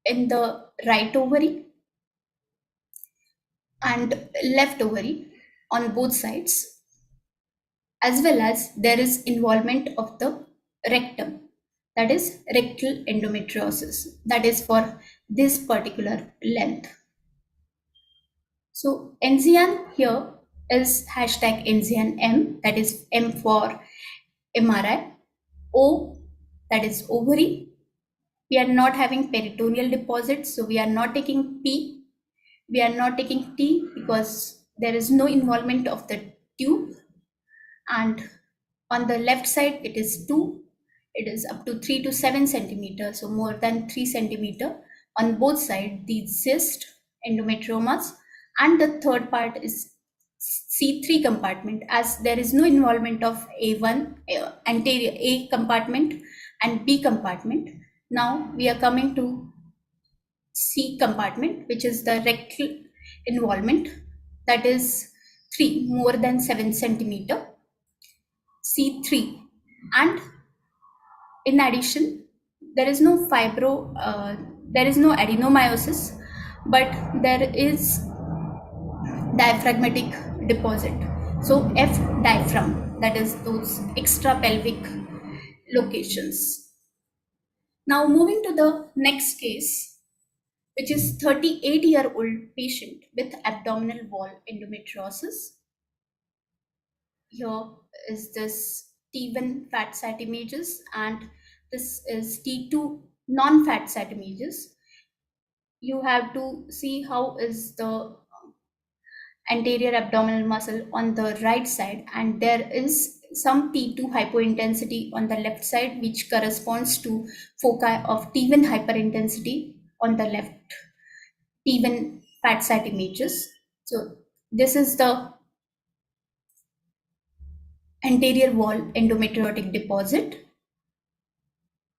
In the right ovary and left ovary on both sides, as well as there is involvement of the rectum, that is rectal endometriosis, that is for this particular length. So Enzian here is hashtag Enzian M, that is M for MRI, O, that is ovary. We are not having peritoneal deposits, so we are not taking P. We are not taking T because there is no involvement of the tube. And on the left side, it is 2. It is up to 3 to 7 centimeters, so more than 3 centimeter. On both sides, these cyst, endometriomas, and the third part is C3 compartment, as there is no involvement of A1, anterior A compartment and B compartment. Now we are coming to C compartment, which is the rectal involvement, that is 3, more than 7 centimeter, C3. And in addition, there is no there is no adenomyosis, but there is diaphragmatic deposit. So F diaphragm, that is those extra pelvic locations. Now moving to the next case, which is 38-year-old patient with abdominal wall endometriosis. Here is this T1 fat site images and this is T2 non-fat site images. You have to see how is the anterior abdominal muscle on the right side, and there is some T2 hypointensity on the left side, which corresponds to foci of T1 hyperintensity on the left, T1 fat site images. So this is the anterior wall endometriotic deposit.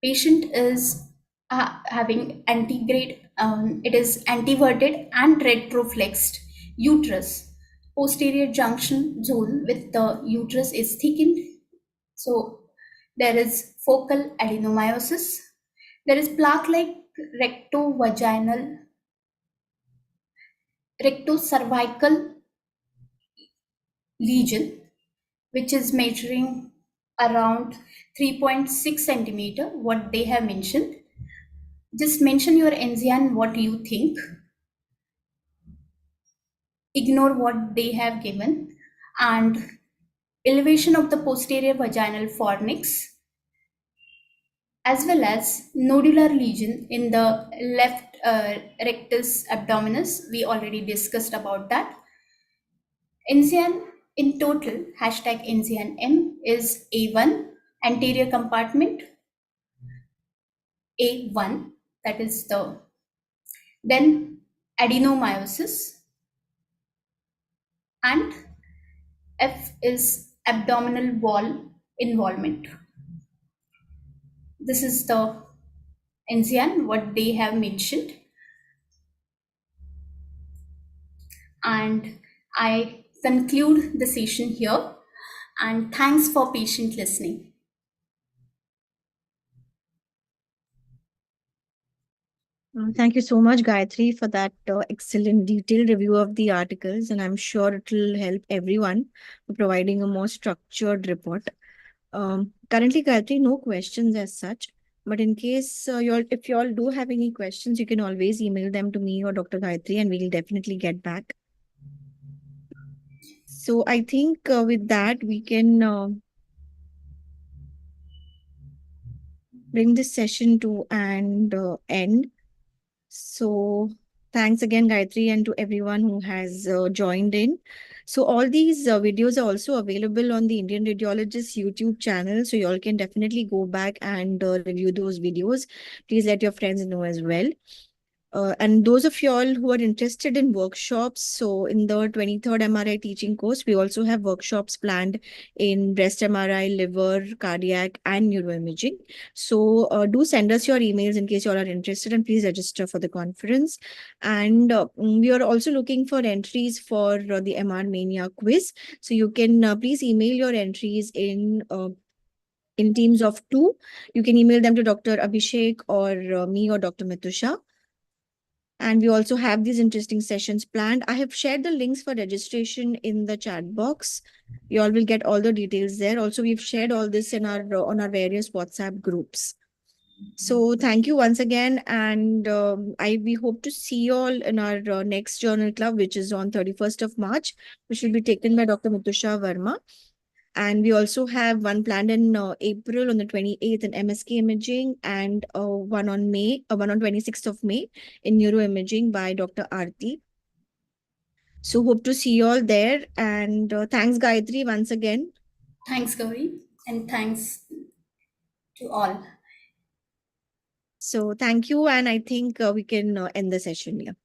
Patient is having antegrade, it is anteverted and retroflexed uterus. Posterior junction zone with the uterus is thickened. So there is focal adenomyosis. There is plaque-like rectocervical lesion, which is measuring around 3.6 centimeter, what they have mentioned. Just mention your Enzian, what you think. Ignore what they have given. And elevation of the posterior vaginal fornix, as well as nodular lesion in the left rectus abdominis. We already discussed about that. Enzian in total, hashtag Enzian M, is A1, anterior compartment, A1, that is then adenomyosis, and F is abdominal wall involvement. This is the Enzian, what they have mentioned. And I conclude the session here. And thanks for patient listening. Thank you so much, Gayatri, for that excellent detailed review of the articles, and I'm sure it will help everyone for providing a more structured report. Currently, Gayatri, no questions as such, but in case if you all do have any questions, you can always email them to me or Dr. Gayatri, and we'll definitely get back. So I think with that, we can bring this session to an end. So thanks again, Gayatri, and to everyone who has joined in. So all these videos are also available on the Indian Radiologist YouTube channel. So you all can definitely go back and review those videos. Please let your friends know as well. And those of you all who are interested in workshops, so in the 23rd MRI teaching course, we also have workshops planned in breast MRI, liver, cardiac, and neuroimaging. So do send us your emails in case you all are interested, and please register for the conference. And we are also looking for entries for the MR Mania quiz. So you can please email your entries in teams of 2. You can email them to Dr. Abhishek or me or Dr. Mitusha. And we also have these interesting sessions planned. I have shared the links for registration in the chat box. You all will get all the details there. Also, we've shared all this in our on our various WhatsApp groups. So thank you once again, and we hope to see you all in our next journal club, which is on 31st of March, which will be taken by Dr. Mitusha Verma. And we also have one planned in April on the 28th in MSK Imaging, and one on 26th of May in Neuroimaging by Dr. Aarti. So hope to see you all there. And thanks, Gayatri, once again. Thanks, Gauri, and thanks to all. So thank you. And I think we can end the session here.